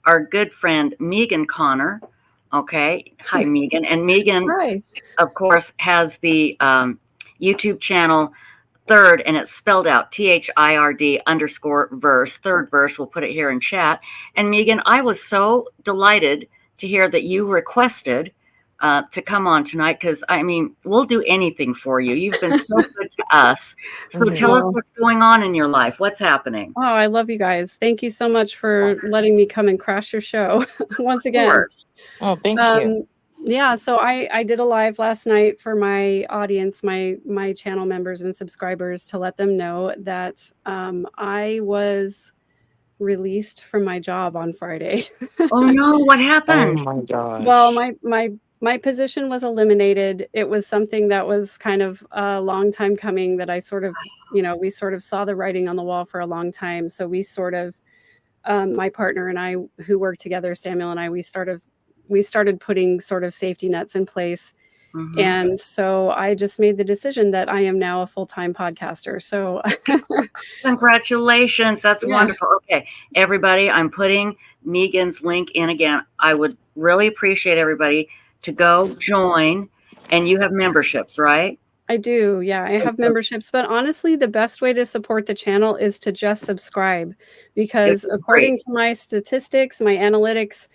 our good friend Megan Connor. Okay. Hi, Megan. And Megan, Hi. of course, has the YouTube channel Third, and it's spelled out THIRD_verse. Third verse. We'll put it here in chat. And Megan, I was so delighted to hear that you requested to come on tonight because I mean, we'll do anything for you. You've been so good to us. So tell us Oh, what's going on in your life. What's happening? oh, I love you guys. Thank you so much for letting me come and crash your show once Of again. course. Oh, thank you. Um, yeah, so I did a live last night for my audience, my channel members and subscribers, to let them know that I was released from my job on Friday. Oh no, what Oh happened? my Well, gosh. my position was eliminated. It was something that was kind of a long time coming, that I sort of, we sort of saw the writing on the wall for a long time. So we sort of, my partner and I, who work together, Samuel and I, we started putting sort of safety nets in place. Mm-hmm. And so I just made the decision that I am now a full-time podcaster. So Congratulations. That's yeah, wonderful. Okay, everybody, I'm putting Megan's link in again. I would really appreciate everybody to go join. And you have memberships, right? I do. Yeah, I And have so memberships, but honestly, the best way to support the channel is to just subscribe, because it's free. according to my statistics, my analytics,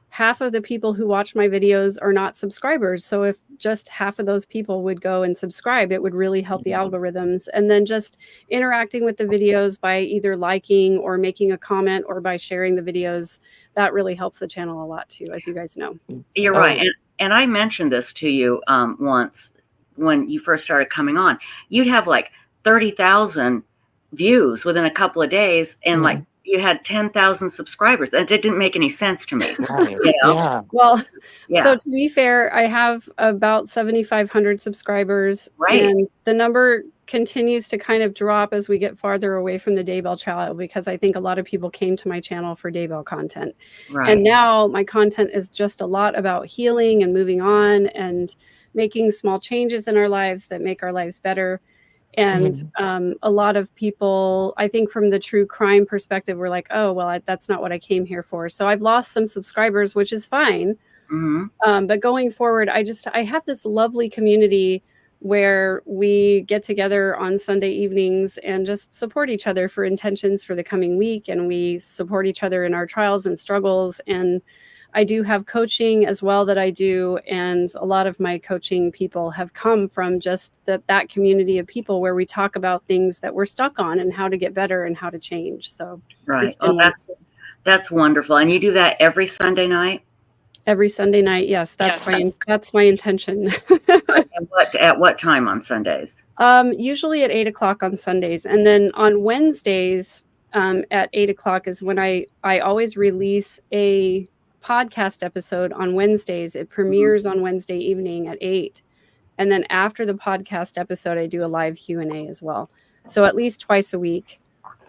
half of the people who watch my videos are not subscribers. So if just half of those people would go and subscribe, it would really help the algorithms. And then just interacting with the videos by either liking or making a comment or by sharing the videos, that really helps the channel a lot too, as you guys know. You're right. Oh, And I mentioned this to you once when you first started coming on. You'd have like 30,000 views within a couple of days, and like mhm, you had 10,000 subscribers. And it didn't make any sense to me, right. you know? Yeah. Well, so Yeah, to be fair, I have about 7,500 subscribers, right, and the number continues to kind of drop as we get farther away from the Daybell channel, because I think a lot of people came to my channel for Daybell content. And right. now my content is just a lot about healing and moving on and making small changes in our lives that make our lives better. And Mhm. a lot of people, I think, from the true crime perspective, were like, oh, well, that's not what I came here for. So I've lost some subscribers, which is fine. Hmm. But going forward, I have this lovely community where we get together on Sunday evenings and just support each other for intentions for the coming week. And we support each other in our trials and struggles. And I do have coaching as well that I do. And a lot of my coaching people have come from just that community of people where we talk about things that we're stuck on and how to get better and how to change. So it's Right. Oh, been wonderful. that's wonderful. And you do that every Sunday night? Every Sunday night, yes, Yes, that's that's my intention. And at what time on Sundays? Usually at 8 o'clock on Sundays, and then on Wednesdays, at 8 o'clock is when I always release a podcast episode on Wednesdays. It Mhm. premieres on Wednesday evening at 8, and then after the podcast episode, I do a live Q&A as well. So at least twice a week.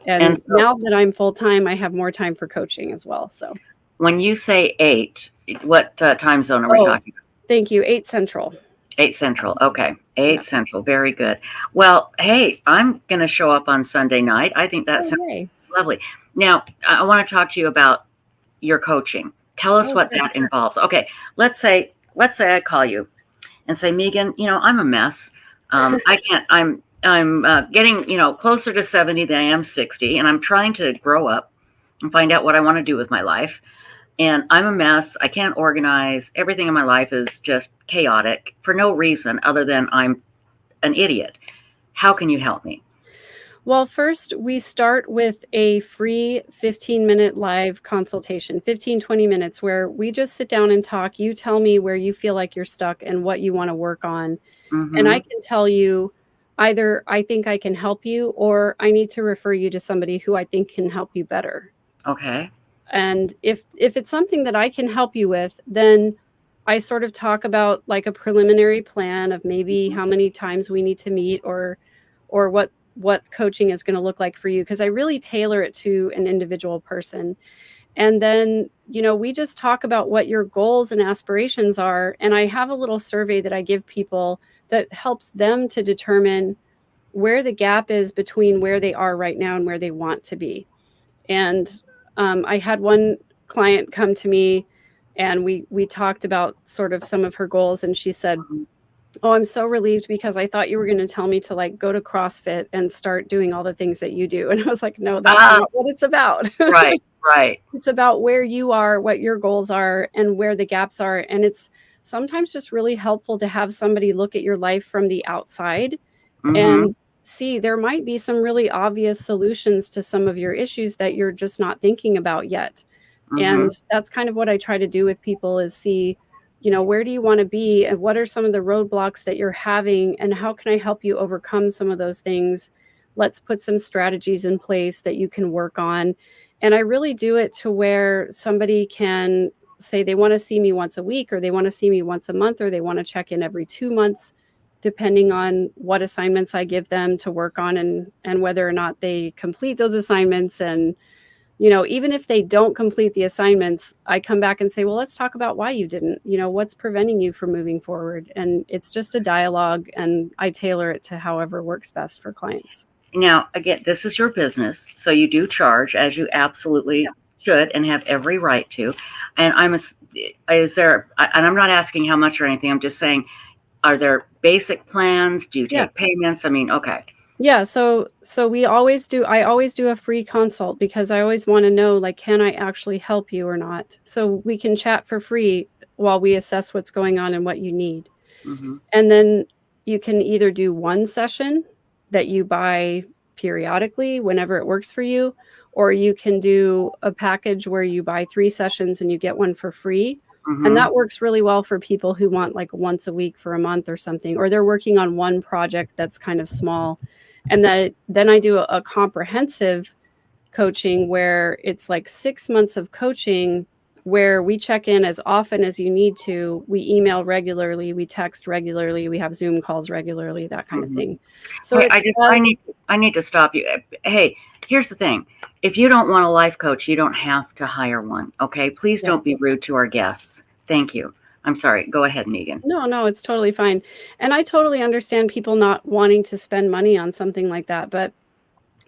And And so now that I'm full time, I have more time for coaching as well. So when you say 8, what time zone are we oh, talking about? thank you. 8 Central. 8 Central. Okay. 8 Yeah. Central. Very good. Well, hey, I'm going to show up on Sunday night. I think that Oh sounds yay. lovely. Now, I want to talk to you about your coaching. Tell us Oh what sure. that involves. Okay. Let's say I call you and say, Megan, I'm a mess. I can't. I'm getting closer to 70 than I am 60, and I'm trying to grow up and find out what I want to do with my life. And I'm a mess. I can't organize. Everything in my life is just chaotic for no reason other than I'm an idiot. How can you help me? Well, first, we start with a free 15-minute live consultation, 15-20 minutes, where we just sit down and talk. You tell me where you feel like you're stuck and what you want to work on. And I Mm-hmm. can tell you either I think I can help you, or I need to refer you to somebody who I think can help you better. Okay. And if it's something that I can help you with, then I sort of talk about like a preliminary plan of maybe Mhm. how many times we need to meet, or what coaching is going to look like for you, because I really tailor it to an individual person. And then, we just talk about what your goals and aspirations are, and I have a little survey that I give people that helps them to determine where the gap is between where they are right now and where they want to be. And I had one client come to me, and we talked about sort of some of her goals, and she said, Mhm. "Oh, I'm so relieved because I thought you were going to tell me to like go to CrossFit and start doing all the things that you do." And I was like, "No, that's Ah, not what it's about." right, right. It's about where you are, what your goals are, and where the gaps are. And it's sometimes just really helpful to have somebody look at your life from the outside Mhm, and see there might be some really obvious solutions to some of your issues that you're just not thinking about yet. And mhm. that's kind of what I try to do with people is see, where do you want to be and what are some of the roadblocks that you're having and how can I help you overcome some of those things? Let's put some strategies in place that you can work on. And I really do it to where somebody can say they want to see me once a week or they want to see me once a month or they want to check in every 2 months depending on what assignments I give them to work on and whether or not they complete those assignments. And even if they don't complete the assignments, I come back and say, well, let's talk about why you didn't. What's preventing you from moving forward? And it's just a dialogue, and I tailor it to however works best for clients. Now, again, this is your business, so you do charge, as you Yeah. absolutely should and have every right to. And is there, and I'm not asking how much or anything, I'm just saying, are there basic plans? Do you Yeah. take payments? I mean, okay. Yeah, so we always do I always do a free consult because I always want to know like can I actually help you or not. So we can chat for free while we assess what's going on and what you need. Hmm. And then you can either do one session that you buy periodically whenever it works for you, or you can do a package where you buy 3 sessions and you get one for free. And Hmm. that works really well for people who want like once a week for a month or something, or they're working on one project that's kind of small. And then I do a comprehensive coaching where it's like 6 months of coaching where we check in as often as you need to. We email regularly, we text regularly, we have Zoom calls regularly, that kind of Hmm. thing. So Hey, it's I need to stop you. Hey, here's the thing. If you don't want a life coach, you don't have to hire one. Okay. Please yeah. don't be rude to our guests. Thank you. I'm sorry. Go ahead, Megan. No, no, it's totally fine. And I totally understand people not wanting to spend money on something like that, but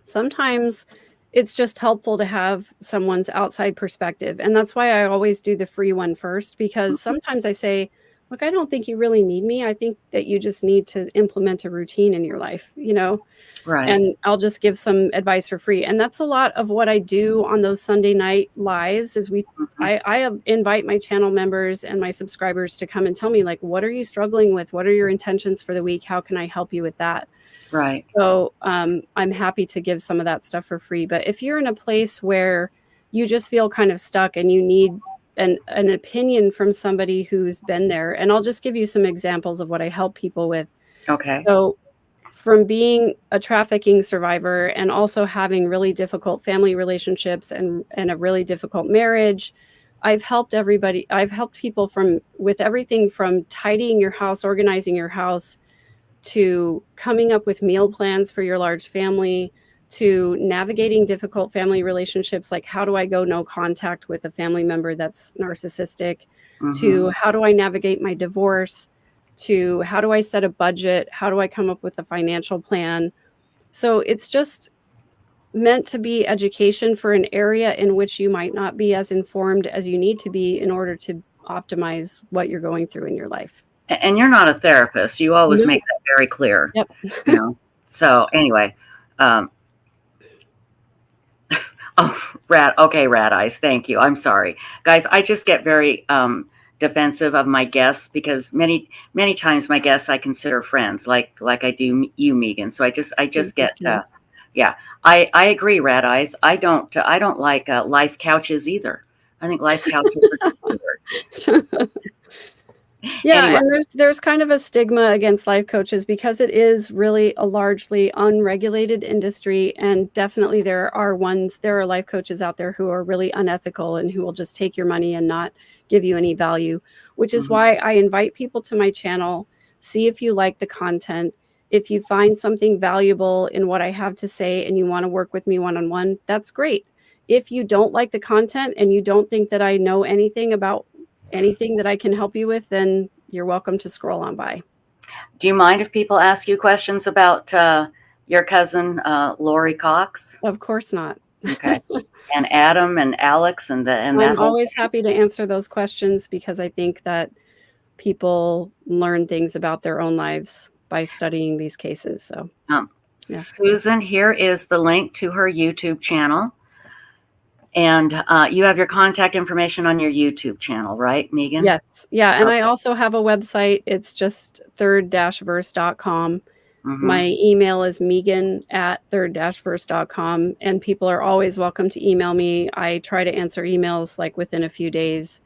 sometimes it's just helpful to have someone's outside perspective. And that's why I always do the free one first, because Mhm. sometimes I say, look, I don't think you really need me. I think that you just need to implement a routine in your life, Right. and I'll just give some advice for free. And that's a lot of what I do on those Sunday night lives is Mhm. I invite my channel members and my subscribers to come and tell me like, what are you struggling with? What are your intentions for the week? How can I help you with that? Right. So, I'm happy to give some of that stuff for free, but if you're in a place where you just feel kind of stuck and you need an opinion from somebody who's been there, and I'll just give you some examples of what I help people with. Okay. So, from being a trafficking survivor and also having really difficult family relationships and a really difficult marriage, I've helped people from with everything from tidying your house, organizing your house, to coming up with meal plans for your large family, to navigating difficult family relationships like how do I go no contact with a family member that's narcissistic, Hmm. to how do I navigate my divorce, to how do I set a budget, how do I come up with a financial plan. So it's just meant to be education for an area in which you might not be as informed as you need to be in order to optimize what you're going through in your life. And you're not a therapist. You always No. make that very clear, Yep. you know. So anyway, um, oh, rat eyes. Thank you. I'm sorry, guys. I just get very defensive of my guests because many times my guests I consider friends, like I do you, Megan. So I Thank just get you. yeah. I agree, rat eyes. I don't like life couches either. I think life couches are just weird. So Yeah, anyway, and there's kind of a stigma against life coaches because it is really a largely unregulated industry, and definitely there are life coaches out there who are really unethical and who will just take your money and not give you any value, which is mhm, why I invite people to my channel, see if you like the content. If you find something valuable in what I have to say and you want to work with me one-on-one, that's great. If you don't like the content and you don't think that I know anything about anything that I can help you with, then you're welcome to scroll on by. do you mind if people ask you questions about your cousin Lori Cox? Of course not. Okay. And Adam and Alex and that I'm whole always happy to answer those questions because I think that people learn things about their own lives by studying these cases. So, um, yeah. Susan, here is the link to her YouTube channel. And you have your contact information on your YouTube channel, right, Megan? Yes. Yeah. And I Okay. also have a website. It's just third-verse.com. Mm-hmm. My email is megan@third-verse.com. And people are always welcome to email me. I try to answer emails like within a few days.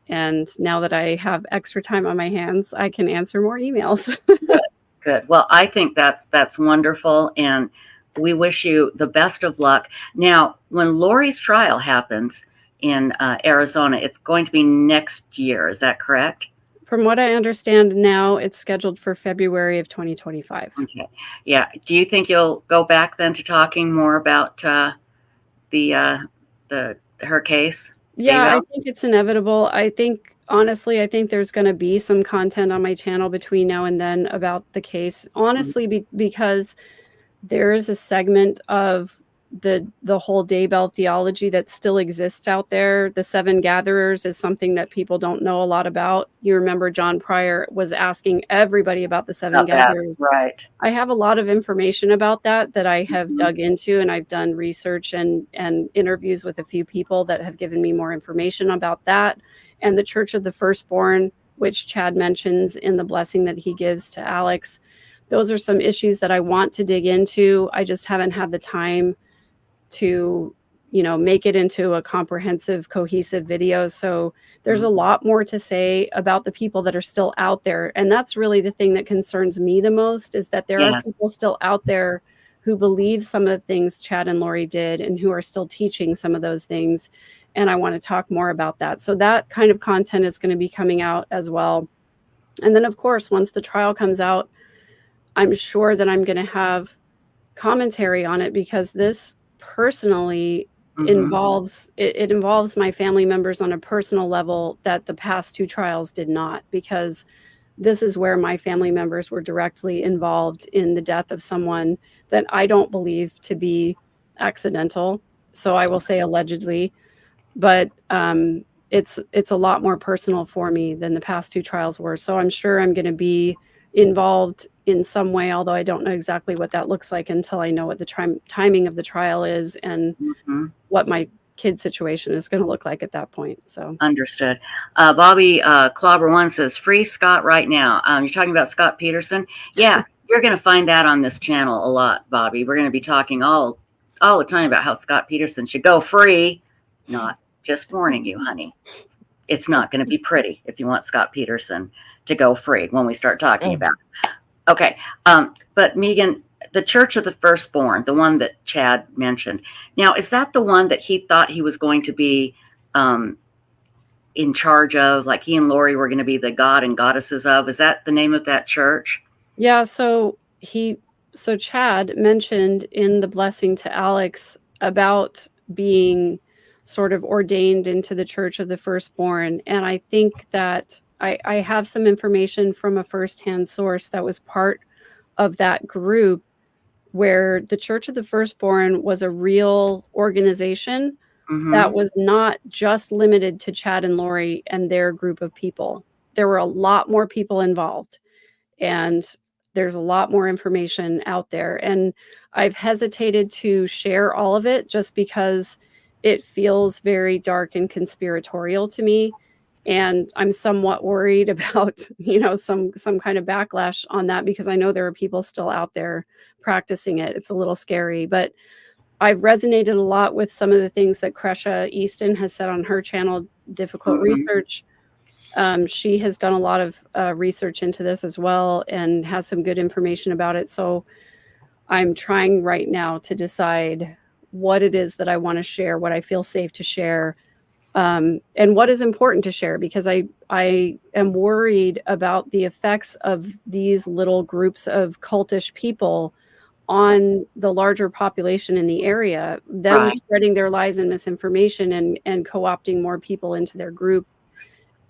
And now that I have extra time on my hands, I can answer more emails. Good, good. Well, I think that's wonderful, and we wish you the best of luck. Now, when Lori's trial happens in Arizona, it's going to be next year. Is that correct? From what I understand now, it's scheduled for February of 2025. Okay. Yeah. Do you think you'll go back then to talking more about the her case, Yeah, I Daybell? think it's inevitable. I think honestly, I think there's going to be some content on my channel between now and then about the case. Honestly, because there is a segment of the whole Daybell theology that still exists out there. The seven gatherers is something that people don't know a lot about. You remember John Pryor was asking everybody about the seven About that, gatherers. right? I have a lot of information about that I have Mhm. dug into, and I've done research and interviews with a few people that have given me more information about that. And the Church of the Firstborn, which Chad mentions in the blessing that he gives to Alex. Those are some issues that I want to dig into. I just haven't had the time to, make it into a comprehensive, cohesive video. So there's a Mhm. lot more to say about the people that are still out there. And that's really the thing that concerns me the most, is that there are Yes. people still out there who believe some of the things Chad and Lori did and who are still teaching some of those things. And I want to talk more about that. So that kind of content is going to be coming out as well. And then, of course, once the trial comes out, I'm sure that I'm going to have commentary on it, because this personally Mhm. it involves my family members on a personal level that the past two trials did not, because this is where my family members were directly involved in the death of someone that I don't believe to be accidental. So I will say allegedly, but it's a lot more personal for me than the past two trials were. So I'm sure I'm going to be involved in some way, although I don't know exactly what that looks like until I know what the timing of the trial is and Mhm. what my kid situation is going to look like at that point. So Understood. Bobby Clobber One says, "Free Scott right now." You're talking about Scott Peterson. Yeah, you're going to find that on this channel a lot, Bobby. We're going to be talking all the time about how Scott Peterson should go free. Not just warning you, honey. It's not going to be pretty if you want Scott Peterson to go free when we start talking about it. Okay. But Megan, the Church of the Firstborn, the one that Chad mentioned. Now, is that the one that he thought he was going to be in charge of? Like he and Lori were going to be the god and goddesses of? Is that the name of that church? yeah, so Chad mentioned in the blessing to Alex about being sort of ordained into the Church of the Firstborn. And I think that I have some information from a firsthand source that was part of that group, where the Church of the Firstborn was a real organization that Mm-hmm. was not just limited to Chad and Lori and their group of people. There were a lot more people involved, and there's a lot more information out there. And I've hesitated to share all of it just because it feels very dark and conspiratorial to me. And I'm somewhat worried about, some kind of backlash on that, because I know there are people still out there practicing it. It's a little scary, but I've resonated a lot with some of the things that Kresha Easton has said on her channel, Difficult Mm-hmm. Research. She has done a lot of research into this as well and has some good information about it. So I'm trying right now to decide what it is that I want to share, what I feel safe to share, and what is important to share, because I am worried about the effects of these little groups of cultish people on the larger population in the area, them Right. spreading their lies and misinformation and co-opting more people into their group.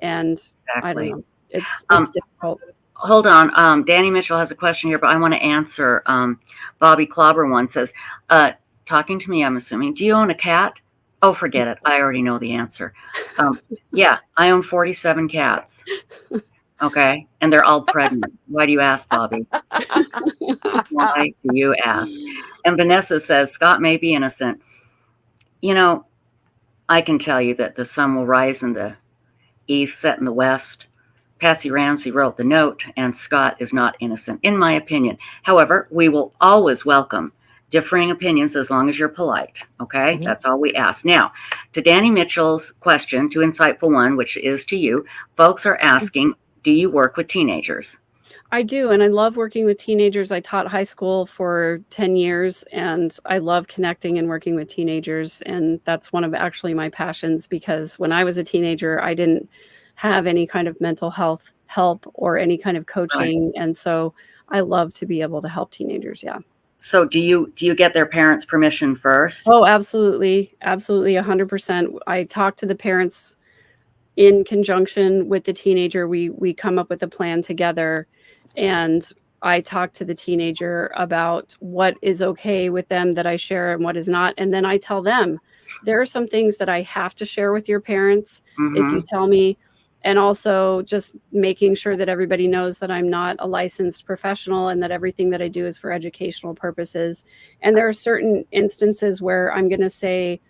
And I don't Exactly. know. It's Um, difficult. Hold on. Danny Mitchell has a question here, but I want to answer. Bobby Clobber One says, uh, talking to me, I'm assuming. Do you own a cat? Oh, forget it. I already know the answer. Yeah, I own 47 cats. Okay. And they're all pregnant. Why do you ask, Bobby? Why do you ask? And Vanessa says, Scott may be innocent. You know, I can tell you that the sun will rise in the east, set in the west. Patsy Ramsey wrote the note, and Scott is not innocent, in my opinion. However, we will always welcome differing opinions as long as you're polite. Okay? Mm-hmm. That's all we ask. Now, to Danny Mitchell's question, to Insightful One, which is to you, folks are asking, do you work with teenagers? I do, and I love working with teenagers. I taught high school for 10 years, and I love connecting and working with teenagers, and that's one of actually my passions, because when I was a teenager, I didn't have any kind of mental health help or any kind of coaching, right. And so I love to be able to help teenagers. Yeah. So do you get their parents' permission first? Oh, absolutely. Absolutely. 100%. I talk to the parents in conjunction with the teenager. We come up with a plan together, and I talk to the teenager about what is okay with them that I share and what is not. And then I tell them, there are some things that I have to share with your parents if you tell me. And also just making sure that everybody knows that I'm not a licensed professional and that everything that I do is for educational purposes. And there are certain instances where I'm going to say,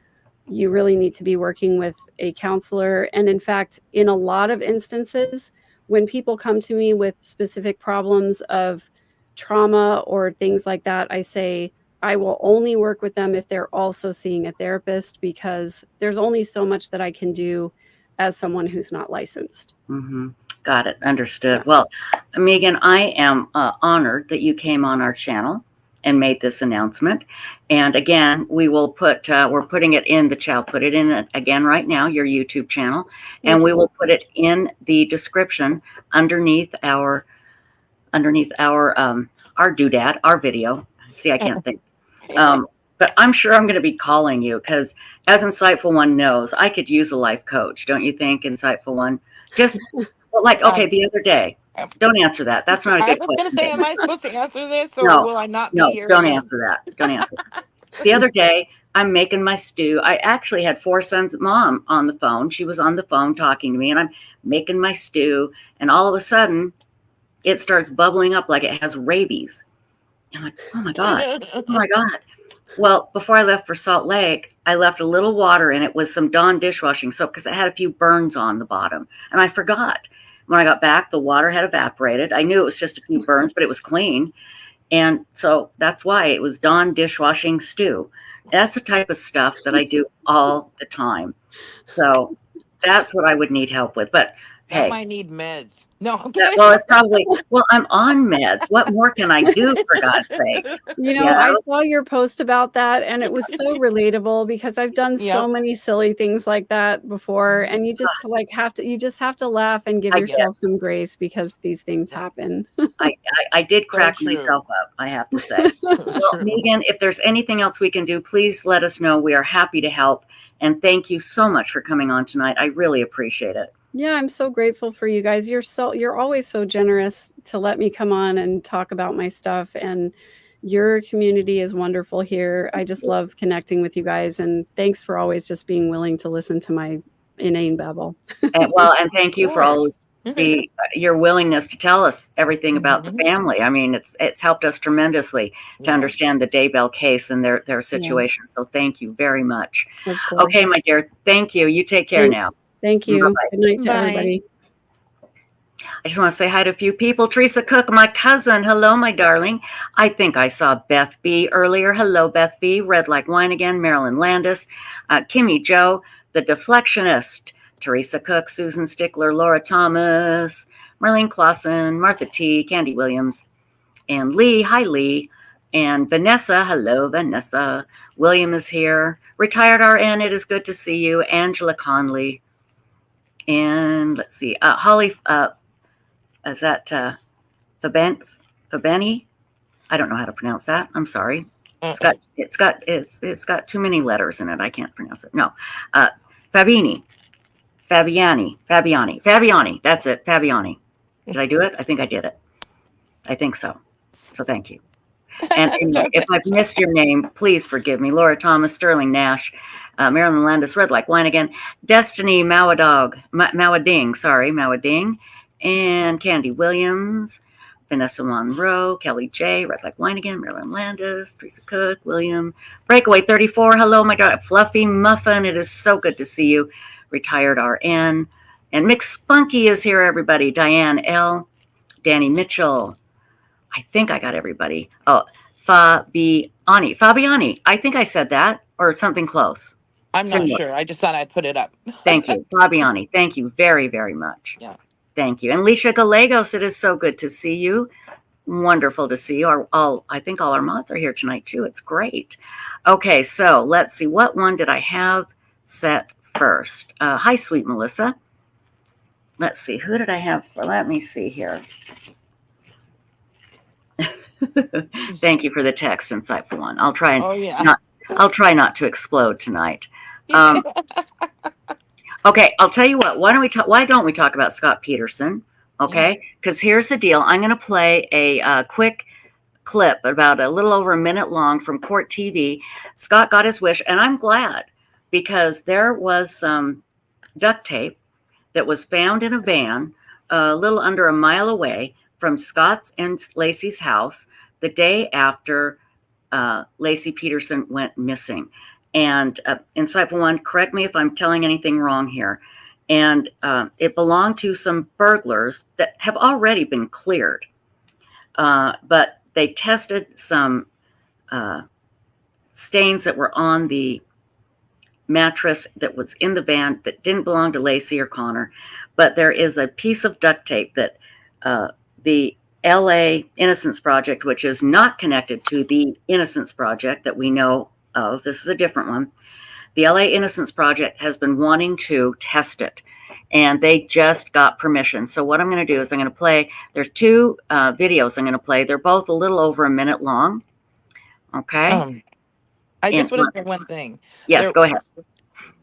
you really need to be working with a counselor. And in fact, in a lot of instances, when people come to me with specific problems of trauma or things like that, I say, I will only work with them if they're also seeing a therapist, because there's only so much that I can do as someone who's not licensed. Mm-hmm. Got it. Understood. Yeah. Well, Megan, I am honored that you came on our channel and made this announcement. And again, we will put, we're putting it in the chat, put it in again right now, your YouTube channel, and we will put it in the description underneath our doodad, our video. See, I can't think. But I'm sure I'm going to be calling you, because as Insightful One knows, I could use a life coach. Don't you think, Insightful One? Just like, okay, the other day. Don't answer that. That's not a good question. I was going to say, am I supposed to answer this, or will I not be here? Don't answer that. Don't answer that. The other day, I'm making my stew. I actually had Four Sons' mom on the phone. She was on the phone talking to me, and I'm making my stew. And all of a sudden, it starts bubbling up like it has rabies. I'm like, oh my God. Oh my God. Well, before I left for Salt Lake, I left a little water in it with some Dawn dishwashing soap, because it had a few burns on the bottom. And I forgot. When I got back, the water had evaporated. I knew it was just a few burns, but it was clean. And so that's why it was Dawn dishwashing stew. That's the type of stuff that I do all the time. So that's what I would need help with. But that might need meds. No, well, it's probably, I'm on meds. What more can I do, for God's sakes? You know, I saw your post about that, and it was so relatable, because I've done so many silly things like that before, and you just have to laugh and give yourself some grace, because these things happen. I did crack myself up, I have to say. Well, Megan, if there's anything else we can do, please let us know. We are happy to help, and thank you so much for coming on tonight. I really appreciate it. Yeah, I'm so grateful for you guys. You're always so generous to let me come on and talk about my stuff, and your community is wonderful here. I just love connecting with you guys, and thanks for always just being willing to listen to my inane babble. And thank you for always your willingness to tell us everything about the family. I mean, it's helped us tremendously to understand the Daybell case and their situation. So thank you very much. Okay, my dear. Thank you. You take care now. Thank you. Bye-bye. Good night to everybody. I just want to say hi to a few people. Teresa Cook, my cousin. Hello, my darling. I think I saw Beth B earlier. Hello, Beth B. Red Like Wine again. Marilyn Landis. Kimmy Joe, the Deflectionist. Teresa Cook, Susan Stickler, Laura Thomas, Marlene Clausen, Martha T, Candy Williams, and Lee. Hi, Lee. And Vanessa. Hello, Vanessa. William is here. Retired RN, it is good to see you. Angela Conley. And let's see, Holly, is that Fabani? I don't know how to pronounce that. I'm sorry. It's got too many letters in it. I can't pronounce it. No, Fabiani. That's it. Fabiani. Did I do it? I think I did it. I think so. So thank you. And anyway, if I've missed your name, please forgive me. Laura Thomas, Sterling Nash, Marilyn Landis, Red Like Wine Again, Destiny Mawading, and Candy Williams, Vanessa Monroe, Kelly J, Red Like Wine Again, Marilyn Landis, Teresa Cook, William, Breakaway 34, hello, my God, Fluffy Muffin, it is so good to see you, Retired RN, and Mick Spunky is here, everybody, Diane L, Danny Mitchell, I think I got everybody. Oh, Fabiani. I think I said that or something close. I'm not sure. I just thought I'd put it up. Thank you. Fabiani. Thank you very, very much. Yeah. Thank you. And Leisha Gallegos, it is so good to see you. Wonderful to see you. I think all our mods are here tonight too. It's great. Okay, so let's see. What one did I have set first? Hi, sweet Melissa. Let's see. Who did I have? Let me see here. Thank you for the text, insightful one. I'll try not to explode tonight. Okay, I'll tell you what. Why don't we talk about Scott Peterson? Okay, because here's the deal. I'm going to play a quick clip, about a little over a minute long, from Court TV. Scott got his wish, and I'm glad, because there was some duct tape that was found in a van a little under a mile away from Scott's and Lacey's house the day after Lacey Peterson went missing. And insightful one, correct me if I'm telling anything wrong here. And it belonged to some burglars that have already been cleared. But they tested some stains that were on the mattress that was in the van that didn't belong to Lacey or Connor. But there is a piece of duct tape that the LA Innocence Project, which is not connected to the Innocence Project that we know of, this is a different one. The LA Innocence Project has been wanting to test it, and they just got permission. So what I'm going to do is I'm going to play, there's two videos I'm going to play. They're both a little over a minute long. Okay. I just want to say one thing. Yes, go ahead.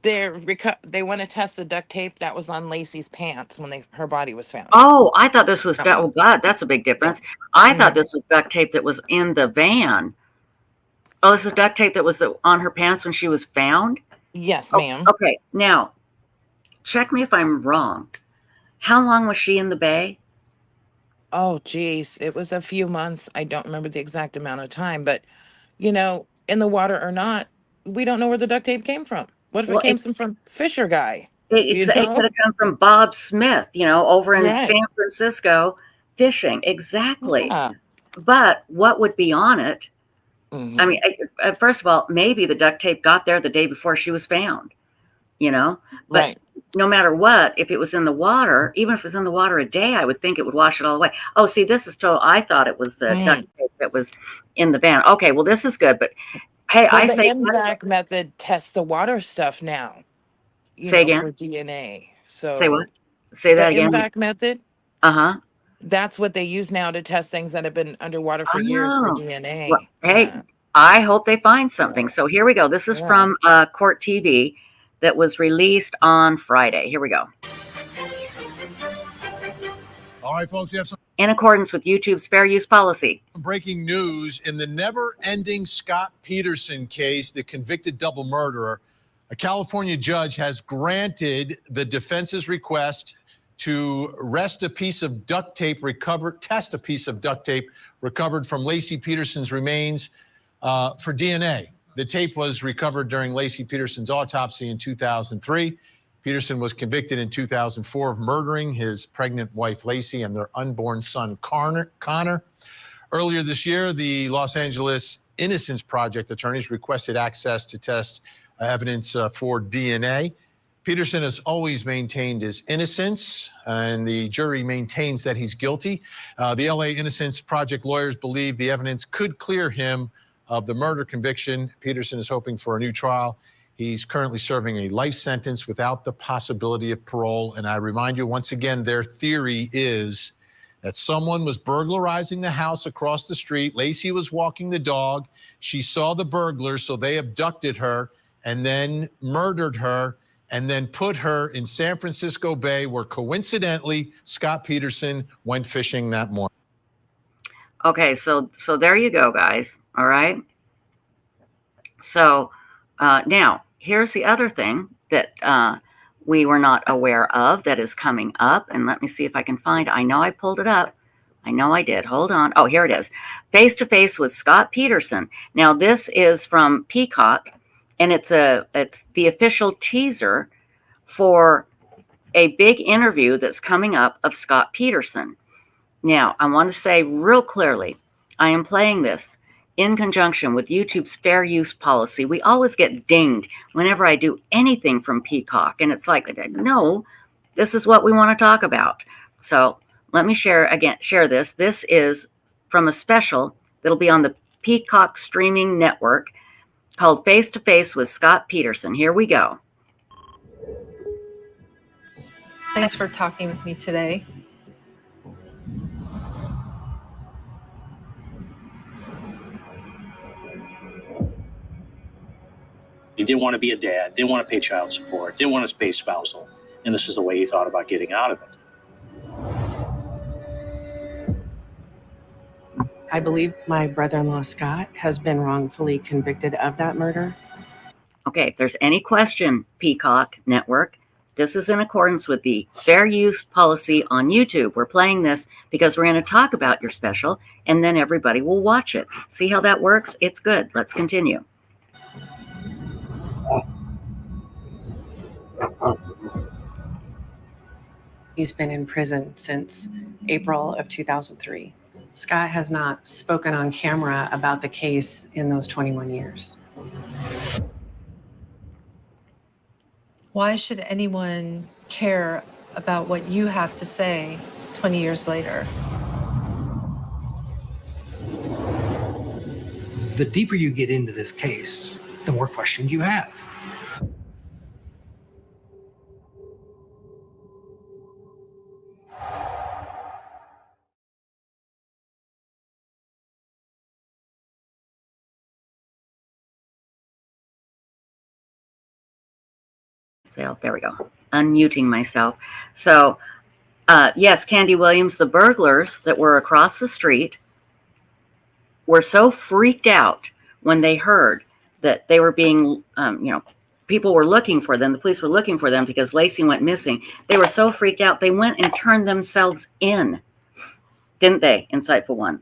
They want to test the duct tape that was on Lacey's pants when her body was found. Oh, I thought this was, oh God, that's a big difference. I thought this was duct tape that was in the van. Oh, this is duct tape that was on her pants when she was found? Yes, ma'am. Okay, now, check me if I'm wrong. How long was she in the bay? Oh, geez. It was a few months. I don't remember the exact amount of time, but, in the water or not, we don't know where the duct tape came from. What if it came from Fisher guy? It could have come from Bob Smith, over in San Francisco fishing. Exactly. Yeah. But what would be on it? Mm-hmm. I mean, first of all, maybe the duct tape got there the day before she was found, but no matter what, if it was in the water, even if it was in the water a day, I would think it would wash it all away. Oh, see, this is total. I thought it was the duct tape that was in the van. Okay, well, this is good, but hey, I say the MVAC method tests the water stuff now. Say again? For DNA. So say what? Say that again. The MVAC method. That's what they use now to test things that have been underwater for years for DNA. Well, hey, I hope they find something. So here we go. This is from Court TV that was released on Friday. Here we go. All right, folks, we have some. In accordance with YouTube's fair use policy. Breaking news in the never-ending Scott Peterson case, the convicted double murderer. A California judge has granted the defense's request to test a piece of duct tape recovered from Lacey Peterson's remains for DNA. The tape was recovered during Lacey Peterson's autopsy in 2003. Peterson was convicted in 2004 of murdering his pregnant wife, Lacey, and their unborn son, Connor. Earlier this year, the Los Angeles Innocence Project attorneys requested access to test evidence for DNA. Peterson has always maintained his innocence, and the jury maintains that he's guilty. The LA Innocence Project lawyers believe the evidence could clear him of the murder conviction. Peterson is hoping for a new trial. He's currently serving a life sentence without the possibility of parole. And I remind you, once again, their theory is that someone was burglarizing the house across the street. Lacey was walking the dog. She saw the burglars, so they abducted her and then murdered her and then put her in San Francisco Bay, where coincidentally Scott Peterson went fishing that morning. Okay, so there you go, guys. All right. So now here's the other thing that we were not aware of that is coming up. And let me see if I can find. I know I pulled it up. I know I did. Hold on. Oh, here it is. Face to Face with Scott Peterson. Now this is from Peacock, and it's the official teaser for a big interview that's coming up of Scott Peterson. Now, I want to say real clearly, I am playing this in conjunction with YouTube's fair use policy. We always get dinged whenever I do anything from Peacock, and it's like, no, this is what we want to talk about. So let me share this. This is from a special that'll be on the Peacock streaming network called Face to Face with Scott Peterson. Here we go. Thanks for talking with me today. He didn't want to be a dad, didn't want to pay child support, didn't want to pay spousal, and this is the way he thought about getting out of it. I believe my brother-in-law, Scott, has been wrongfully convicted of that murder. Okay, if there's any question, Peacock Network, this is in accordance with the fair use policy on YouTube. We're playing this because we're going to talk about your special, and then everybody will watch it. See how that works? It's good. Let's continue. He's been in prison since April of 2003. Scott has not spoken on camera about the case in those 21 years. Why should anyone care about what you have to say 20 years later? The deeper you get into this case, the more questions you have. There we go. Unmuting myself. So, yes, Candy Williams, the burglars that were across the street were so freaked out when they heard that they were being, people were looking for them. The police were looking for them because Lacey went missing. They were so freaked out, they went and turned themselves in. Didn't they, Insightful One?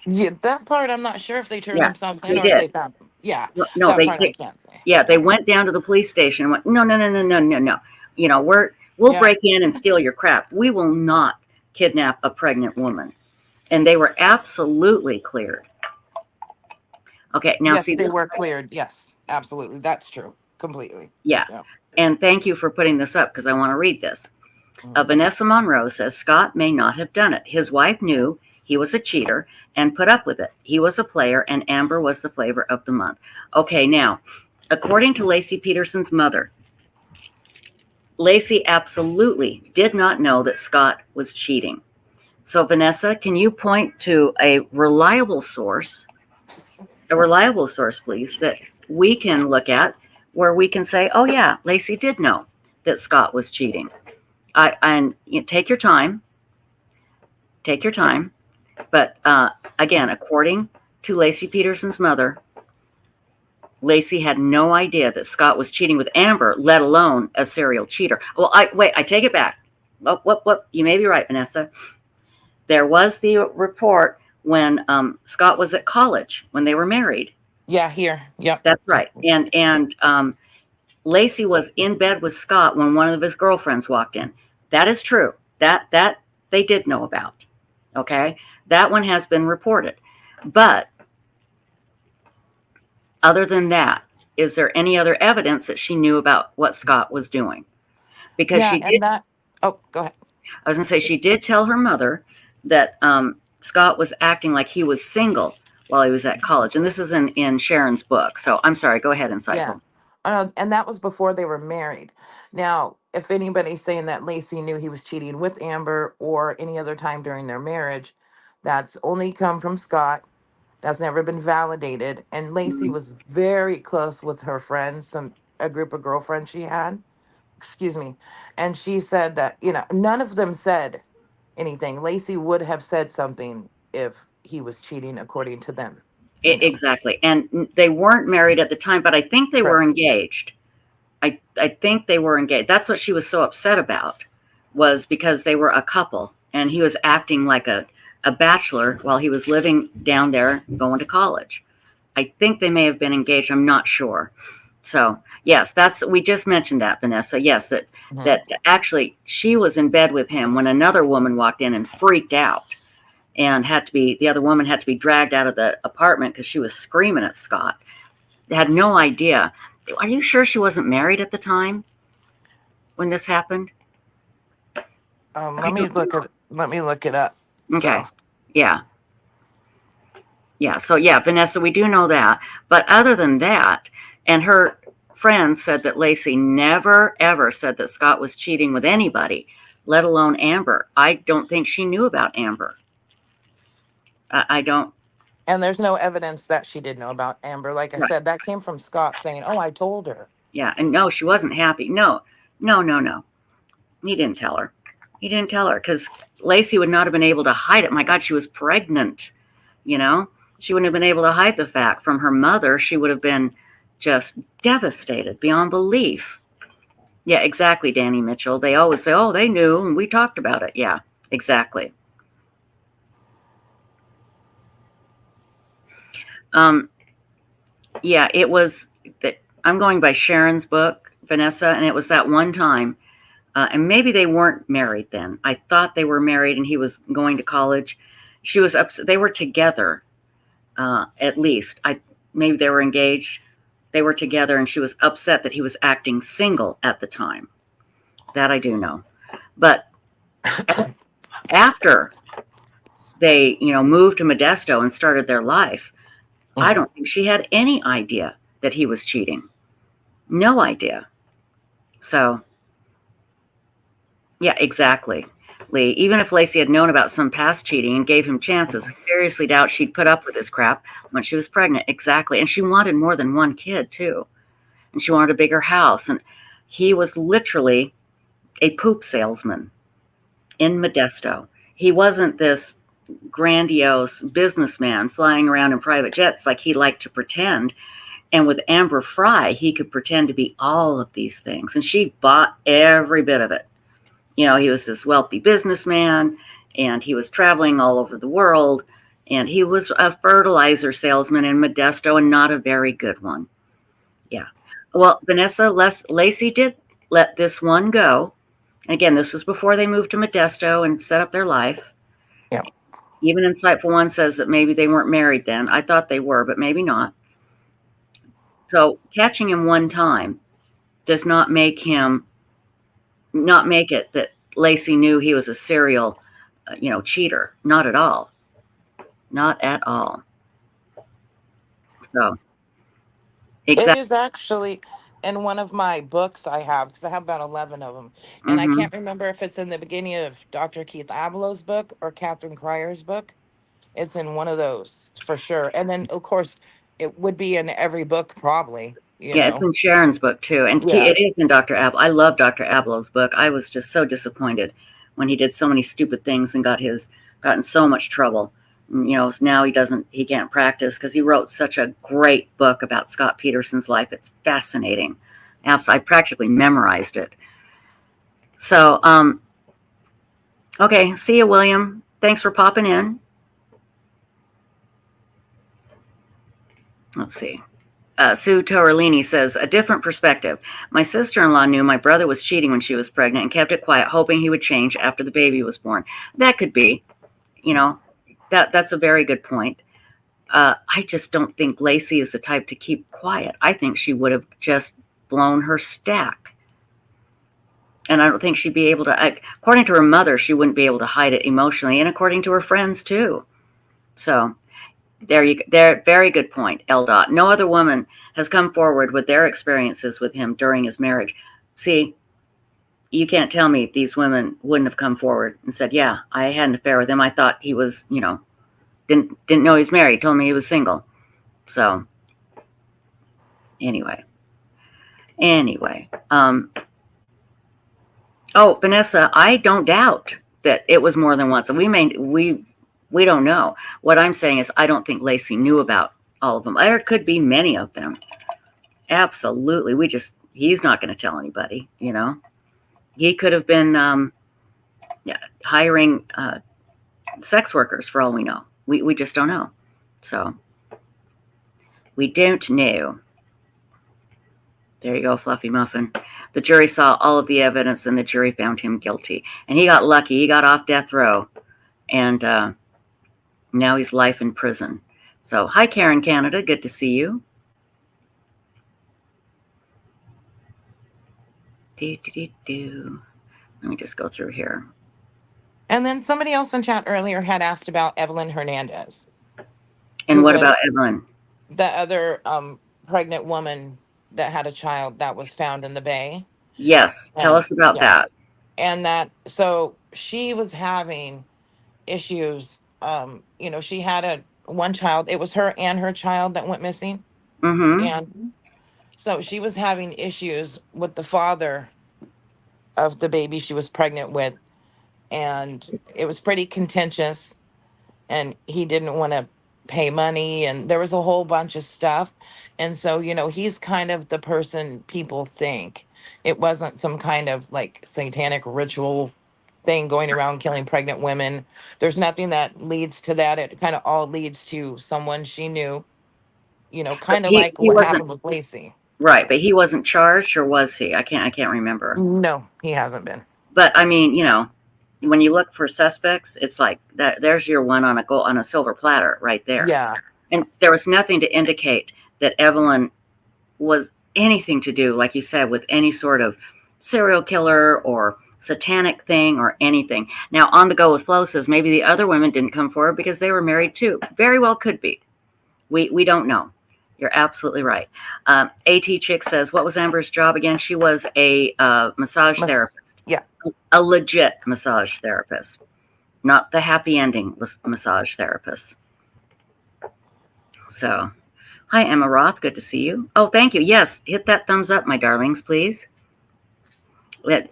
Yeah, that part I'm not sure if they turned themselves in they or did. if they found them. Yeah, No, that part I can't say. Yeah, they went down to the police station and went, no. You know, we'll break in and steal your crap. We will not kidnap a pregnant woman. And they were absolutely cleared. Okay, now yes, see, they were cleared. Yes, absolutely. That's true. Completely. Yeah. And thank you for putting this up because I want to read this. Vanessa Monroe says Scott may not have done it. His wife knew he was a cheater and put up with it. He was a player, and Amber was the flavor of the month. Okay, now, according to Lacey Peterson's mother, Lacey absolutely did not know that Scott was cheating. So, Vanessa, can you point to a reliable source, please, that we can look at where we can say, oh, yeah, Lacey did know that Scott was cheating. And take your time. Take your time. But again, according to Lacey Peterson's mother, Lacey had no idea that Scott was cheating with Amber, let alone a serial cheater. Well, I take it back. What? You may be right, Vanessa. There was the report when Scott was at college when they were married. Yeah, here. Yep. That's right. And Lacey was in bed with Scott when one of his girlfriends walked in. That is true. That they did know about. Okay? That one has been reported. But other than that, is there any other evidence that she knew about what Scott was doing? Because she did. Oh, go ahead. I was going to say she did tell her mother that Scott was acting like he was single while he was at college. And this is in Sharon's book. So I'm sorry. Go ahead, Insightful. Yeah. And that was before they were married. Now, if anybody's saying that Lacey knew he was cheating with Amber or any other time during their marriage, that's only come from Scott. That's never been validated. And Lacey was very close with her friends, a group of girlfriends she had. Excuse me. And she said that, none of them said anything. Lacey would have said something if he was cheating, according to them. You know. Exactly. And they weren't married at the time, but I think they were Correct. engaged. I think they were engaged. That's what she was so upset about, was because they were a couple and he was acting like a bachelor while he was living down there going to college. I think they may have been engaged. I'm not sure. So yes, we just mentioned that, Vanessa. Yes, that actually she was in bed with him when another woman walked in and freaked out and the other woman had to be dragged out of the apartment because she was screaming at Scott. They had no idea. Are you sure she wasn't married at the time when this happened? Let me look it up. Okay. So. Yeah. Yeah. So yeah, Vanessa, we do know that. But other than that, and her friends said that Lacey never ever said that Scott was cheating with anybody, let alone Amber. I don't think she knew about Amber. I don't. And there's no evidence that she did know about Amber. Like I said, that came from Scott saying, "Oh, I told her." Yeah, and no, she wasn't happy. No. He didn't tell her. He didn't tell her because Lacey would not have been able to hide it. My God, she was pregnant. You know, she wouldn't have been able to hide the fact from her mother. She would have been just devastated beyond belief. Yeah, exactly, Danny Mitchell. They always say, "Oh, they knew, and we talked about it." Yeah, exactly. Yeah, it was that I'm going by Sharon's book, Vanessa, and it was that one time, and maybe they weren't married then. I thought they were married, and he was going to college. She was upset. They were together, at least. Maybe they were engaged. They were together, and she was upset that he was acting single at the time. That I do know. But after they, moved to Modesto and started their life, I don't think she had any idea that he was cheating. No idea. So, yeah, exactly, Lee. Even if Lacey had known about some past cheating and gave him chances, I seriously doubt she'd put up with this crap when she was pregnant. Exactly. And she wanted more than one kid, too. And she wanted a bigger house. And he was literally a poop salesman in Modesto. He wasn't this grandiose businessman flying around in private jets like he liked to pretend. And with Amber Fry, he could pretend to be all of these things. And she bought every bit of it. He was this wealthy businessman, and he was traveling all over the world. And he was a fertilizer salesman in Modesto, and not a very good one. Yeah. Well, Vanessa, Lacey did let this one go. And again, this was before they moved to Modesto and set up their life. Yeah. Even Insightful One says that maybe they weren't married then. I thought they were, but maybe not. So catching him one time does not make it that Lacey knew he was a serial, cheater. Not at all. Not at all. So, exactly. It is actually in one of my books I have, because I have about 11 of them. And I Mm-hmm. can't remember if it's in the beginning of Dr. Keith Abelo's book or Catherine Cryer's book. It's in one of those for sure. And then, of course, it would be in every book, probably. Yeah, it's in Sharon's book too, and Yeah. it is in Dr. Abel. I love Dr. Abel's book. I was just so disappointed when he did so many stupid things and got in so much trouble. Now he can't practice because he wrote such a great book about Scott Peterson's life. It's fascinating. I practically memorized it. So, okay, see you, William. Thanks for popping in. Let's see. Sue Torellini says, a different perspective. My sister-in-law knew my brother was cheating when she was pregnant and kept it quiet, hoping he would change after the baby was born. That could be, that's a very good point. I just don't think Lacey is the type to keep quiet. I think she would have just blown her stack. And I don't think she'd be able to, according to her mother, she wouldn't be able to hide it emotionally, and according to her friends too. So, very good point, L. No other woman has come forward with their experiences with him during his marriage. See, you can't tell me these women wouldn't have come forward and said, yeah, I had an affair with him. I thought he was, didn't know he was married, told me he was single. So anyway. Oh, Vanessa, I don't doubt that it was more than once. And we don't know. What I'm saying is I don't think Lacey knew about all of them. There could be many of them. Absolutely. He's not going to tell anybody, you know. He could have been hiring sex workers for all we know. We just don't know. So we don't know. There you go, Fluffy Muffin. The jury saw all of the evidence and the jury found him guilty. And he got lucky. He got off death row. And now he's life in prison. So, hi, Karen Canada. Good to see you. Let me just go through here. And then somebody else in chat earlier had asked about Evelyn Hernandez. And what about Evelyn? The other pregnant woman that had a child that was found in the bay. Yes, tell us about that. And so she was having issues. You know, she had one child. It was her and her child that went missing. Mm-hmm. And so she was having issues with the father of the baby she was pregnant with. And it was pretty contentious. And he didn't want to pay money. And there was a whole bunch of stuff. And so, you know, he's kind of the person people think. It wasn't some kind of like satanic ritual thing going around killing pregnant women. There's nothing that leads to that. It kind of all leads to someone she knew, you know, kind of like what happened with Lacey. Right, but he wasn't charged, or was he? I can't remember. No, he hasn't been. But I mean, you know, when you look for suspects, it's like that. There's your one on a silver platter right there. Yeah. And there was nothing to indicate that Evelyn was anything to do, like you said, with any sort of serial killer or satanic thing or anything. Now, On the Go with Flo says maybe the other women didn't come forward because they were married too. Very well could be. We don't know. You're absolutely right. AT Chick says, what was Amber's job again? She was a massage therapist. Yeah. A legit massage therapist, not the happy ending massage therapist. So, hi, Emma Roth. Good to see you. Oh, thank you. Yes, hit that thumbs up, my darlings, please.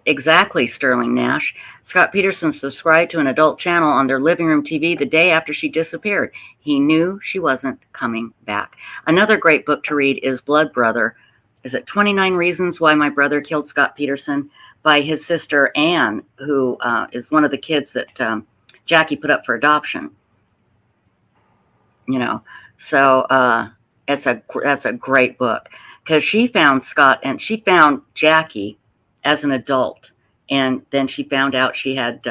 Exactly, Sterling Nash. Scott Peterson subscribed to an adult channel on their living room TV the day after she disappeared. He knew she wasn't coming back. Another great book to read is Blood Brother. Is it 29 Reasons Why My Brother Killed Scott Peterson? By his sister Anne, who is one of the kids that Jackie put up for adoption. You know, so that's a great book, because she found Scott and she found Jackie as an adult, and then she found out she had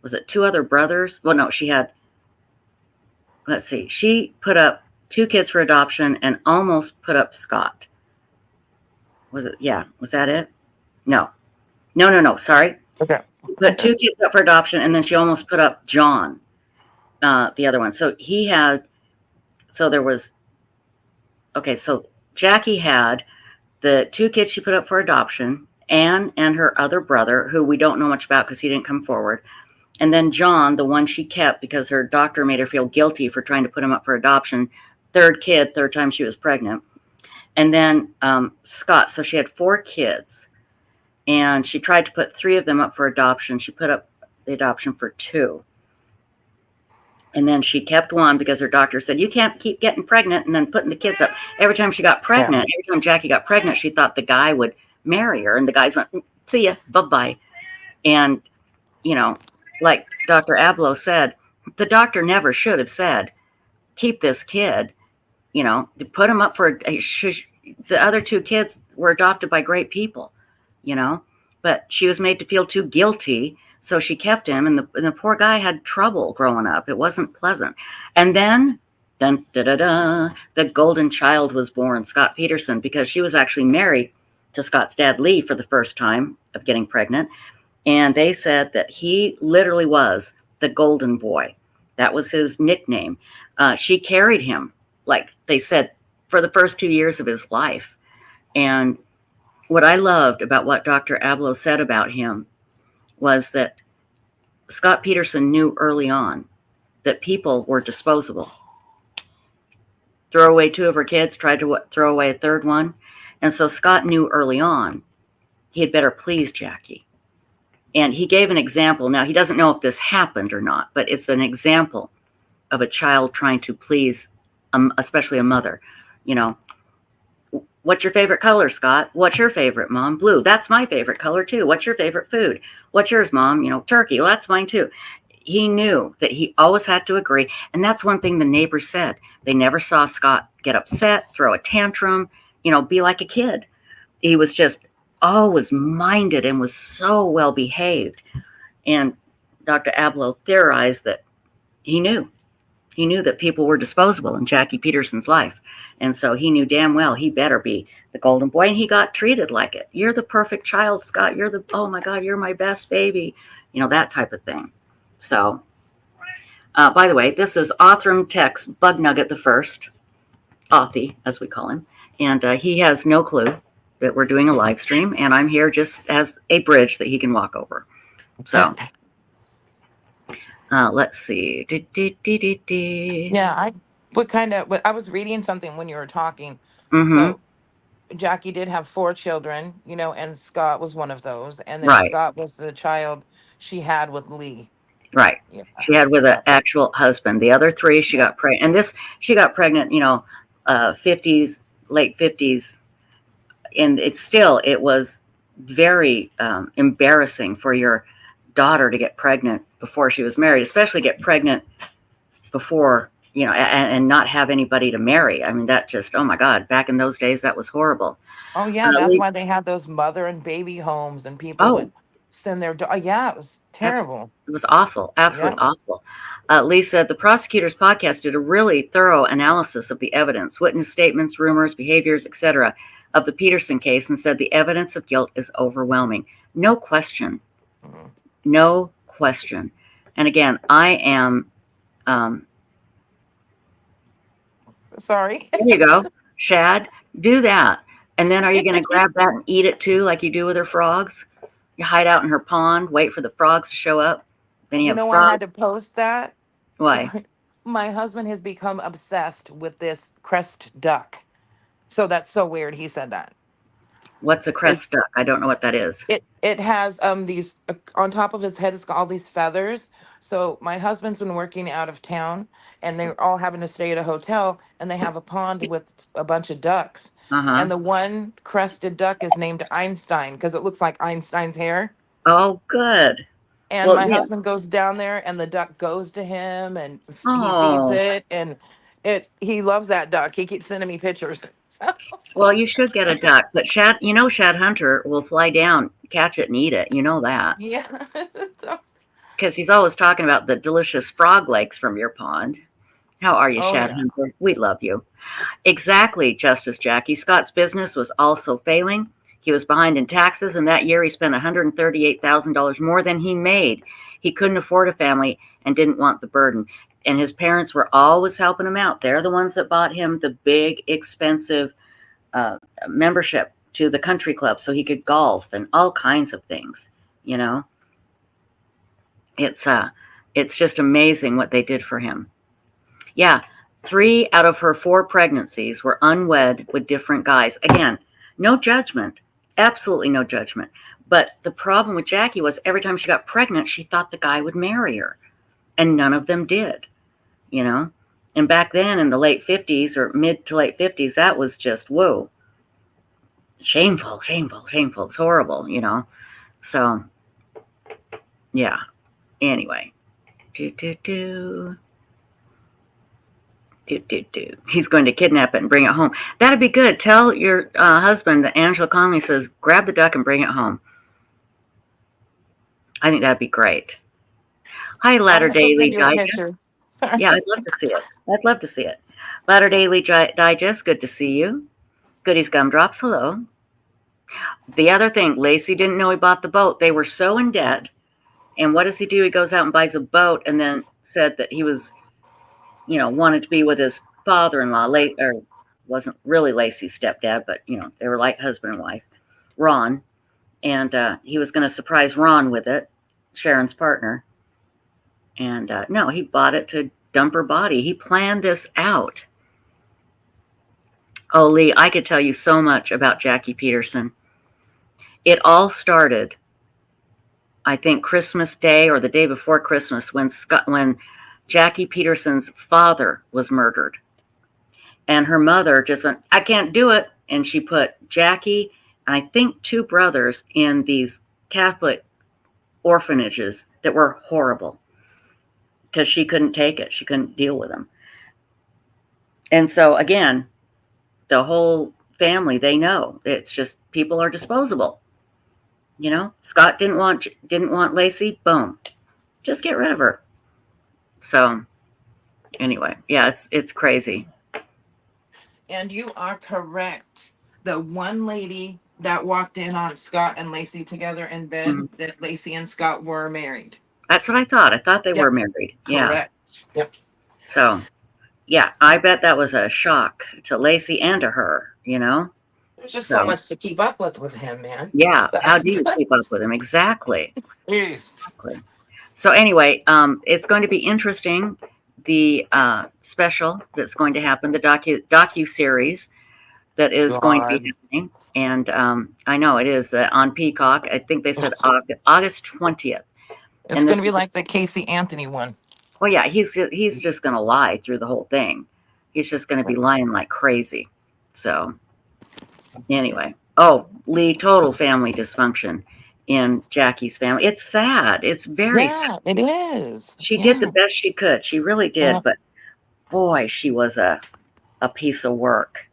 was it two other brothers? Well, no, she had. Let's see, she put up 2 kids for adoption and almost put up Scott. Was it? Yeah, was that it? No. Sorry. Okay. Put 2 kids up for adoption, and then she almost put up John, the other one. So he had. So there was. Okay, so Jackie had the 2 kids she put up for adoption, Anne and her other brother, who we don't know much about because he didn't come forward, and then John, the one she kept because her doctor made her feel guilty for trying to put him up for adoption. 3rd time she was pregnant, and then Scott. So she had 4 kids. And she tried to put 3 of them up for adoption. She put up the adoption for 2. And then she kept 1 because her doctor said, you can't keep getting pregnant and then putting the kids up. Every time she got pregnant, every time Jackie got pregnant, she thought the guy would marry her. And the guys went, see ya, bye-bye. And, you know, like Dr. Abloh said, the doctor never should have said, keep this kid, you know, to put him up for, the other 2 kids were adopted by great people. You know, but she was made to feel too guilty, so she kept him, and the poor guy had trouble growing up. It wasn't pleasant. And then, the golden child was born, Scott Peterson, because she was actually married to Scott's dad, Lee, for the first time of getting pregnant. And they said that he literally was the golden boy. That was his nickname. She carried him, like they said, for the first 2 years of his life. And what I loved about what Dr. Abloh said about him was that Scott Peterson knew early on that people were disposable. Throw away 2 of her kids, tried to throw away a 3rd one. And so Scott knew early on he had better please Jackie. And he gave an example. Now, he doesn't know if this happened or not, but it's an example of a child trying to please, especially a mother. You know, what's your favorite color, Scott? What's your favorite, Mom? Blue. That's my favorite color, too. What's your favorite food? What's yours, Mom? You know, turkey. Well, that's mine, too. He knew that he always had to agree. And that's one thing the neighbors said. They never saw Scott get upset, throw a tantrum, you know, be like a kid. He was just always minded and was so well behaved. And Dr. Abloh theorized that he knew that people were disposable in Jackie Peterson's life. And so he knew damn well he better be the golden boy. And he got treated like it. You're the perfect child, Scott. Oh my God, you're my best baby. You know, that type of thing. So, by the way, this is Othram Tech's Bug Nugget the First, Othy, as we call him. And he has no clue that we're doing a live stream. And I'm here just as a bridge that he can walk over. So, let's see. Yeah, I was reading something when you were talking. Mm-hmm. So Jackie did have 4 children, you know, and Scott was one of those. And then Right. Scott was the child she had with Lee. Right. Yeah. She had with an Yep. actual husband. The other 3, she Yeah. got pregnant. And she got pregnant, you know, 50s, late 50s. And it was very embarrassing for your daughter to get pregnant before she was married, especially get pregnant before, you know, and not have anybody to marry. I mean, that just, oh my God, back in those days, that was horrible. Oh yeah, that's why they had those mother and baby homes, and people Oh, would send their. Yeah, it was terrible. it was awful, absolutely Yeah. awful. Lisa, the prosecutor's podcast did a really thorough analysis of the evidence, witness statements, rumors, behaviors, etc., of the Peterson case, and said the evidence of guilt is overwhelming. No question. Mhm. No question. And again, I am. Sorry. There you go, Shad. Do that, and then are you going to grab that and eat it too, like you do with her frogs? You hide out in her pond, wait for the frogs to show up. Then you You have know, I frogs. had to post that. Why? My husband has become obsessed with this crest duck. So that's so weird. He said that. What's a crest It's duck? I don't know what that is. it has these on top of his head. It's got all these feathers. So my husband's been working out of town, and they're all having to stay at a hotel, and they have a pond with a bunch of ducks. Uh-huh. And the one crested duck is named Einstein because it looks like Einstein's hair. Oh, good. And Well, my yeah. husband goes down there, and the duck goes to him, and he feeds Oh, it, and he loves that duck. He keeps sending me pictures. well, you should get a duck, but Shad Hunter will fly down, catch it, and eat it. You know that Yeah. because he's always talking about the delicious frog legs from your pond. How are you, Oh Shad yeah. Hunter? We love you. Exactly, Justice Jackie. Scott's business was also failing. He was behind in taxes, and that year he spent $138,000 more than he made. He couldn't afford a family and didn't want the burden. And his parents were always helping him out. They're the ones that bought him the big, expensive membership to the country club so he could golf and all kinds of things. You know, it's just amazing what they did for him. Yeah, 3 out of her 4 pregnancies were unwed with different guys. Again, no judgment, absolutely no judgment. But the problem with Jackie was every time she got pregnant, she thought the guy would marry her, and none of them did. You know, and back then in the late 50s or mid to late 50s, that was just whoa. Shameful, shameful, shameful. It's horrible, you know. So, yeah. Anyway. He's going to kidnap it and bring it home. That'd be good. Tell your husband that Angela Conley says, grab the duck and bring it home. I think that'd be great. Hi, Latter I'll Day send you a Digest. picture. Sorry. Yeah, I'd love to see it. I'd love to see it. Latter Day Digest, good to see you. Goodies Gumdrops, hello. The other thing, Lacey didn't know he bought the boat. They were so in debt. And what does he do? He goes out and buys a boat and then said that he was, you know, wanted to be with his father-in-law, or wasn't really Lacey's stepdad, but, you know, they were like husband and wife, Ron. And he was going to surprise Ron with it, Sharon's partner. And no, he bought it to dump her body. He planned this out. Oh, Lee, I could tell you so much about Jackie Peterson. It all started I think Christmas Day or the day before Christmas when Jackie Peterson's father was murdered. And her mother just went, I can't do it. And she put Jackie and I think 2 brothers in these Catholic orphanages that were horrible because she couldn't take it. She couldn't deal with them. And so again, the whole family, they know it's just people are disposable. You know, Scott didn't want Lacey. Boom, just get rid of her. So anyway, yeah, it's crazy. And you are correct. The one lady that walked in on Scott and Lacey together in bed, Mhm. that Lacey and Scott were married. That's what I thought. I thought they Yep. were married. Yeah. Correct. Yep. So, yeah, I bet that was a shock to Lacey and to her, you know? There's just So, so much to keep up with him, man. yeah. How do you keep up with him? Exactly. Jeez. Exactly. So anyway, it's going to be interesting. The special that's going to happen, the docu series that is going to be happening. And I know it is on Peacock. I think they said August 20th. It's And going this to be like the Casey Anthony one. Well, yeah, he's just going to lie through the whole thing. He's just going to be lying like crazy. So anyway, Lee, total family dysfunction in Jackie's family. It's sad. It's very sad. Yeah, it is. She Yeah. did the best she could. She really did. Yeah. But boy, she was a piece of work,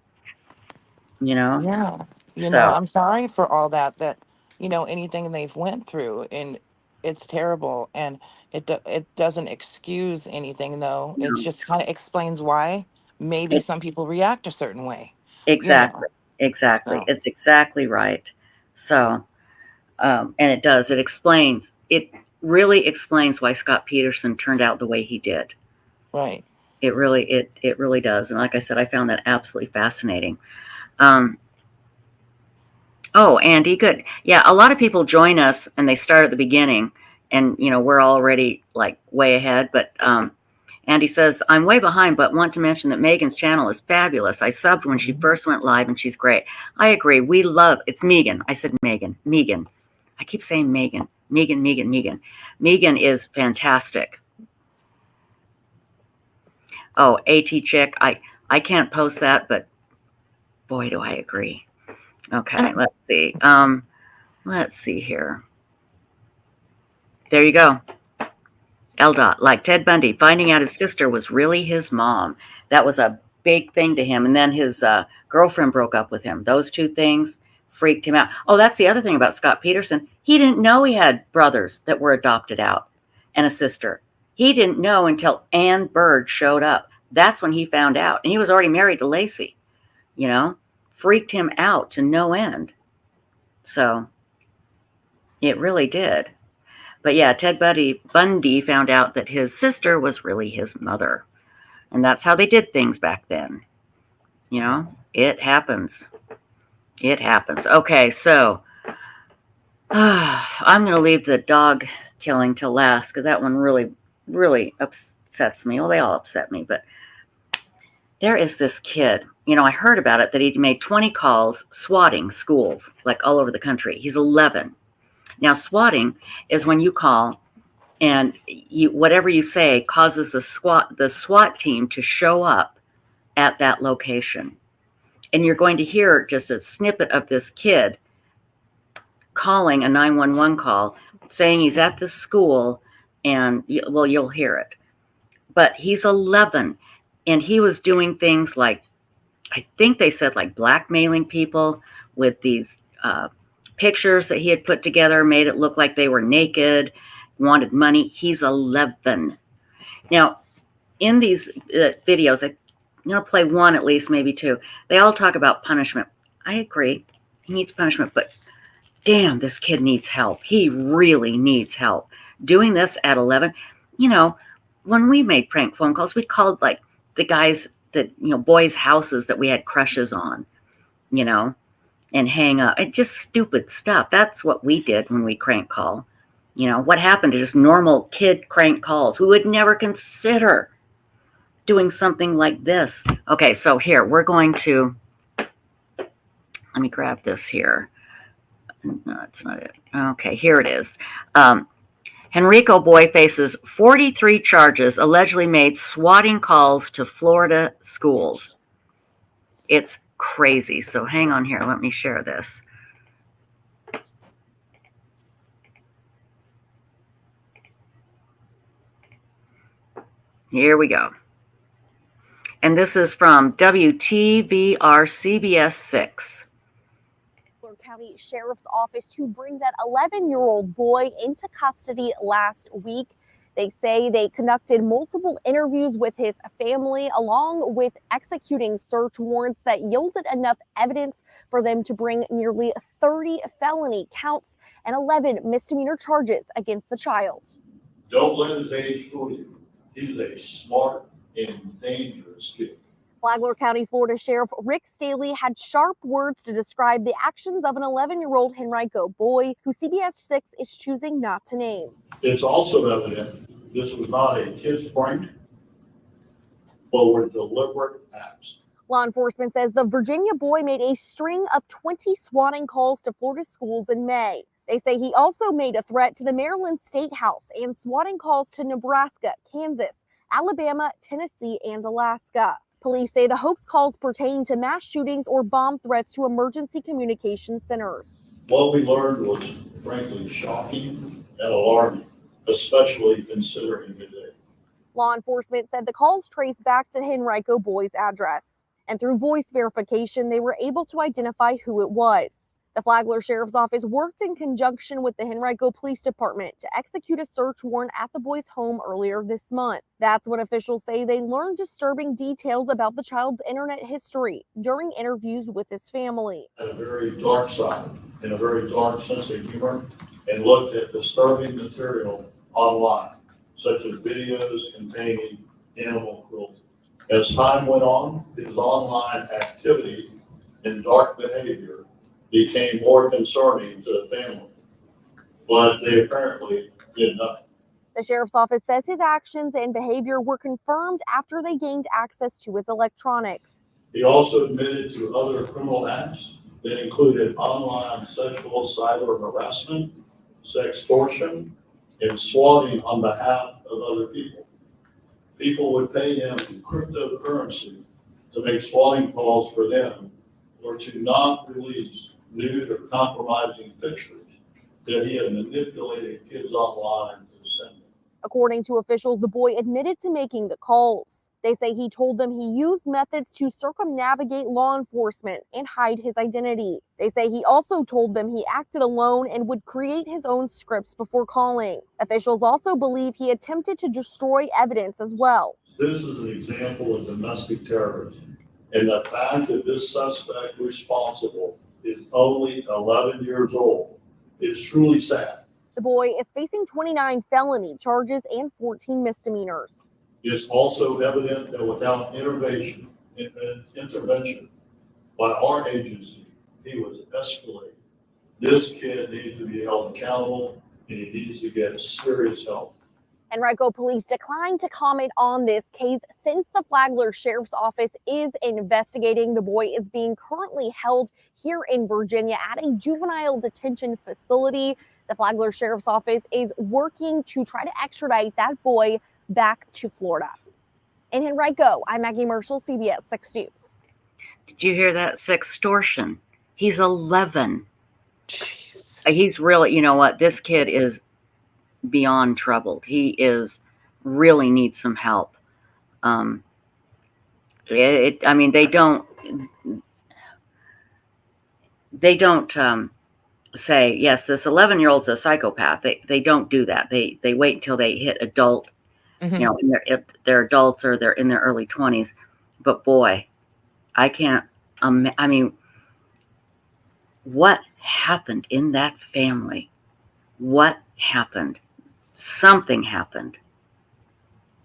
you know? Yeah. You know, So, I'm sorry for all that, anything they've went through, and it's terrible, and it doesn't excuse anything, though. It no, just kind of explains why maybe it, some people react a certain way, exactly. Exactly. so It's exactly right. So, and it does. It really explains why Scott Peterson turned out the way he did. right. It really does. And like I said, I found that absolutely fascinating. Um, Andy, good. Yeah, a lot of people join us and they start at the beginning, and we're already like way ahead. But Andy says, I'm way behind, but want to mention that Megan's channel is fabulous. I subbed when she first went live and she's great. I agree. It's Megan. I said Megan. Megan. I keep saying Megan. Megan. Megan is fantastic. Oh, AT Chick. I can't post that, but boy, do I agree. Okay, let's see. Let's see here. There you go. LDOT, like Ted Bundy, finding out his sister was really his mom. That was a big thing to him. And then his girlfriend broke up with him. Those 2 things freaked him out. Oh, that's the other thing about Scott Peterson. He didn't know he had brothers that were adopted out and a sister. He didn't know until Ann Bird showed up. That's when he found out. And he was already married to Lacey, freaked him out to no end. So it really did. But yeah, Ted Bundy found out that his sister was really his mother. And that's how they did things back then. It happens. It happens. Okay, so I'm going to leave the dog killing till last because that one really, really upsets me. Well, they all upset me, but there is this kid. I heard about it that he made 20 calls swatting schools like all over the country. He's 11. Now, swatting is when you call and whatever you say causes the SWAT team to show up at that location. And you're going to hear just a snippet of this kid calling a 911 call saying he's at this school, and you'll hear it. But he's 11 and he was doing things like, I think they said like blackmailing people with these pictures that he had put together, made it look like they were naked, wanted money. He's 11. Now, in these videos, I'm going to play one at least, maybe 2. They all talk about punishment. I agree. He needs punishment, but damn, this kid needs help. He really needs help. Doing this at 11, when we made prank phone calls, we called like the guys that, boys' houses that we had crushes on, and hang up. It's just stupid stuff. That's what we did when we crank call. What happened to just normal kid crank calls? We would never consider doing something like this. Okay, so here, we're going to, let me grab this here. No, that's not it. Okay, here it is. Henrico boy faces 43 charges, allegedly made swatting calls to Florida schools. It's crazy. So hang on here. Let me share this. Here we go. And this is from WTVR CBS 6. County Sheriff's Office to bring that 11-year-old boy into custody last week. They say they conducted multiple interviews with his family, along with executing search warrants that yielded enough evidence for them to bring nearly 30 felony counts and 11 misdemeanor charges against the child. Don't let his age fool you. He's a smart and dangerous kid. Flagler County, Florida Sheriff Rick Staley had sharp words to describe the actions of an 11-year-old Henrico boy who CBS 6 is choosing not to name. It's also evident this was not a kid's prank, but were deliberate acts. Law enforcement says the Virginia boy made a string of 20 swatting calls to Florida schools in May. They say he also made a threat to the Maryland State House and swatting calls to Nebraska, Kansas, Alabama, Tennessee, and Alaska. Police say the hoax calls pertain to mass shootings or bomb threats to emergency communication centers. What we learned was frankly shocking and alarming, especially considering today. Law enforcement said the calls traced back to Henrico boy's address, and through voice verification, they were able to identify who it was. The Flagler Sheriff's Office worked in conjunction with the Henrico Police Department to execute a search warrant at the boy's home earlier this month. That's when officials say they learned disturbing details about the child's internet history during interviews with his family. Had a very dark side and a very dark sense of humor, and looked at disturbing material online, such as videos containing animal cruelty. As time went on, his online activity and dark behavior became more concerning to the family, but they apparently did nothing. The sheriff's office says his actions and behavior were confirmed after they gained access to his electronics. He also admitted to other criminal acts that included online sexual cyber harassment, sextortion, and swatting on behalf of other people. People would pay him cryptocurrency to make swatting calls for them, or to not release nude or compromising pictures that he had manipulated kids online to send them. According to officials, the boy admitted to making the calls. They say he told them he used methods to circumnavigate law enforcement and hide his identity. They say he also told them he acted alone and would create his own scripts before calling. Officials also believe he attempted to destroy evidence as well. This is an example of domestic terrorism, and the fact that this suspect responsible is only 11 years old is truly sad. The boy is facing 29 felony charges and 14 misdemeanors. It's also evident that without intervention by our agency, he was escalated. This kid needs to be held accountable, and he needs to get serious help. Henrico police declined to comment on this case since the Flagler Sheriff's Office is investigating. The boy is being currently held here in Virginia at a juvenile detention facility. The Flagler Sheriff's Office is working to try to extradite that boy back to Florida. In Henrico, I'm Maggie Marshall, CBS 6 News. Did you hear that? Sextortion. He's 11. Jeez. He's really, you know what? This kid is beyond troubled. He is really needs some help. I mean, they don't say, yes, this 11-year-old's a psychopath. They don't do that. They wait until they hit adult, you know, if they're adults or they're in their early 20s. But boy, I can't, I mean, what happened in that family? What happened? Something happened.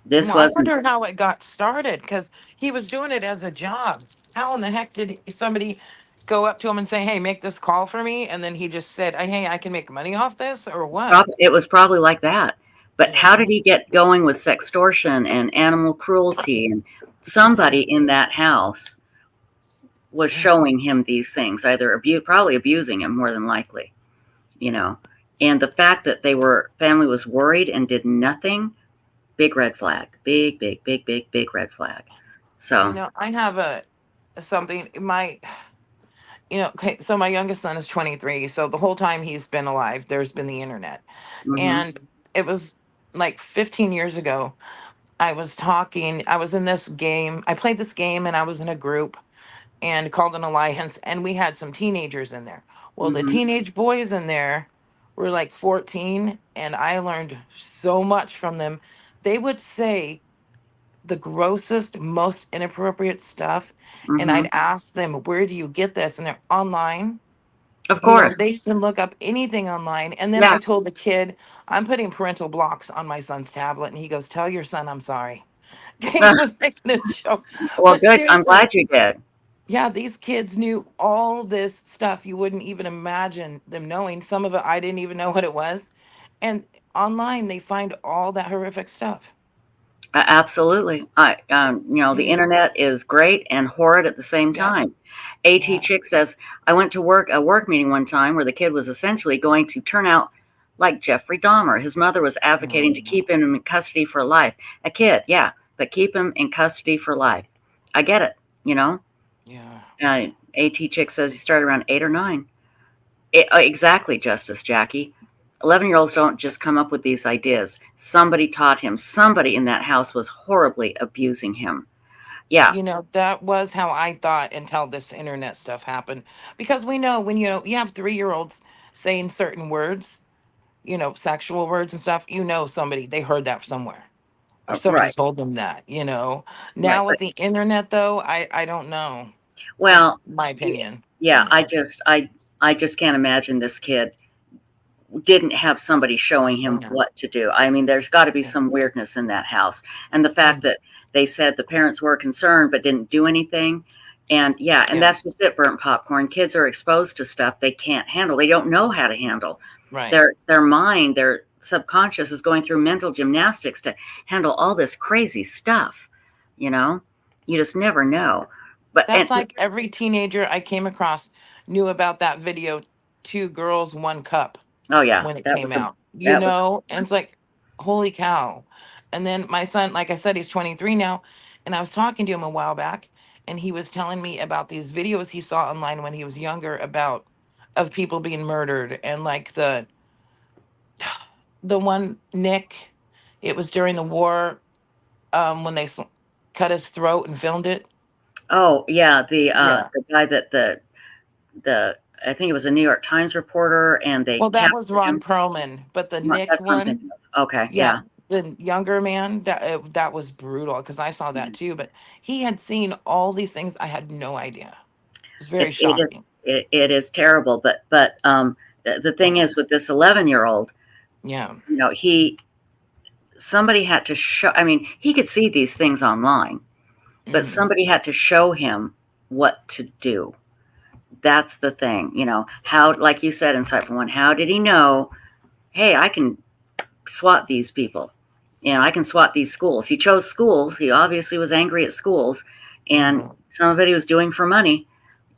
This Well, I wasn't. wonder how it got started, because he was doing it as a job. How in the heck did somebody go up to him and say, hey, make this call for me? And then he just said, hey, I can make money off this, or what? It was probably like that. But Yeah. how did he get going with sextortion and animal cruelty? And somebody in that house was showing him these things, either probably abusing him more than likely. you know. And the fact that family was worried and did nothing, big red flag. Big, big, big, big, big red flag. So, I have something, okay, so my youngest son is 23. So the whole time he's been alive, there's been the internet. mhm, And it was like 15 years ago. I was in this game. I played this game and I was in a group and called an alliance, and we had some teenagers in there. Well, the mhm, teenage boys in there were like 14, and I learned so much from them. They would say the grossest, most inappropriate stuff, and mhm. I'd ask them, "Where do you get this?" And they're online. Of course. They can look up anything online. And then Yeah. I told the kid, I'm putting parental blocks on my son's tablet, and he goes, "Tell your son I'm sorry." He was making a joke. Well, But good. I'm seriously, glad you did. yeah, these kids knew all this stuff you wouldn't even imagine them knowing. Some of it I didn't even know what it was. And online they find all that horrific stuff. Absolutely. The Mm. internet is great and horrid at the same Yeah. time. AT Yeah. Chick says, I went to a work meeting one time where the kid was essentially going to turn out like Jeffrey Dahmer. His mother was advocating to Mm. keep him in custody for life. A kid, yeah, but keep him in custody for life. I get it, you know. Yeah. AT Chick says he started around 8 or 9. Exactly, Justice Jackie. 11-year-olds don't just come up with these ideas. Somebody taught him. Somebody in that house was horribly abusing him. Yeah, That was how I thought until this internet stuff happened. Because we know when you have 3-year-olds saying certain words, sexual words and stuff, somebody they heard that somewhere. Or somebody right, told them that. right. Now with But the internet though, I don't know. well, My yeah, opinion. yeah. I just can't imagine this kid didn't have somebody showing I him know. what to do. I mean, there's got to be Yeah. some weirdness in that house, and the fact Mm. that they said the parents were concerned but didn't do anything. And yeah, and Yeah. that's just it, burnt popcorn. Kids are exposed to stuff they can't handle. They don't know how to handle. Right. Their mind, their subconscious is going through mental gymnastics to handle all this crazy stuff. You know, you just never know. But That's like every teenager I came across knew about that video, Two Girls, One Cup, oh yeah, when it came out. that was And it's like, holy cow. And then my son, like I said, he's 23 now. And I was talking to him a while back, and he was telling me about these videos he saw online when he was younger about of people being murdered. And like the one Nick, it was during the war, when they cut his throat and filmed it. oh yeah, Yeah. the guy that the I think it was a New York Times reporter, and they Well, that was captured Ron him. Perlman, but the Nick That's what I'm one, thinking of. Okay, yeah, yeah. the younger man, that was brutal because I saw that too. But he had seen all these things. I had no idea. It's very It is shocking. it is terrible, but the thing is with this 11-year-old, Yeah. he somebody had to show. I mean, he could see these things online, but Hmm. somebody had to show him what to do. That's the thing, how, like you said, Insightful One, how did he know, hey, I can SWAT these people and I can SWAT these schools? He chose schools. He obviously was angry at schools, and Hmm. some of it he was doing for money,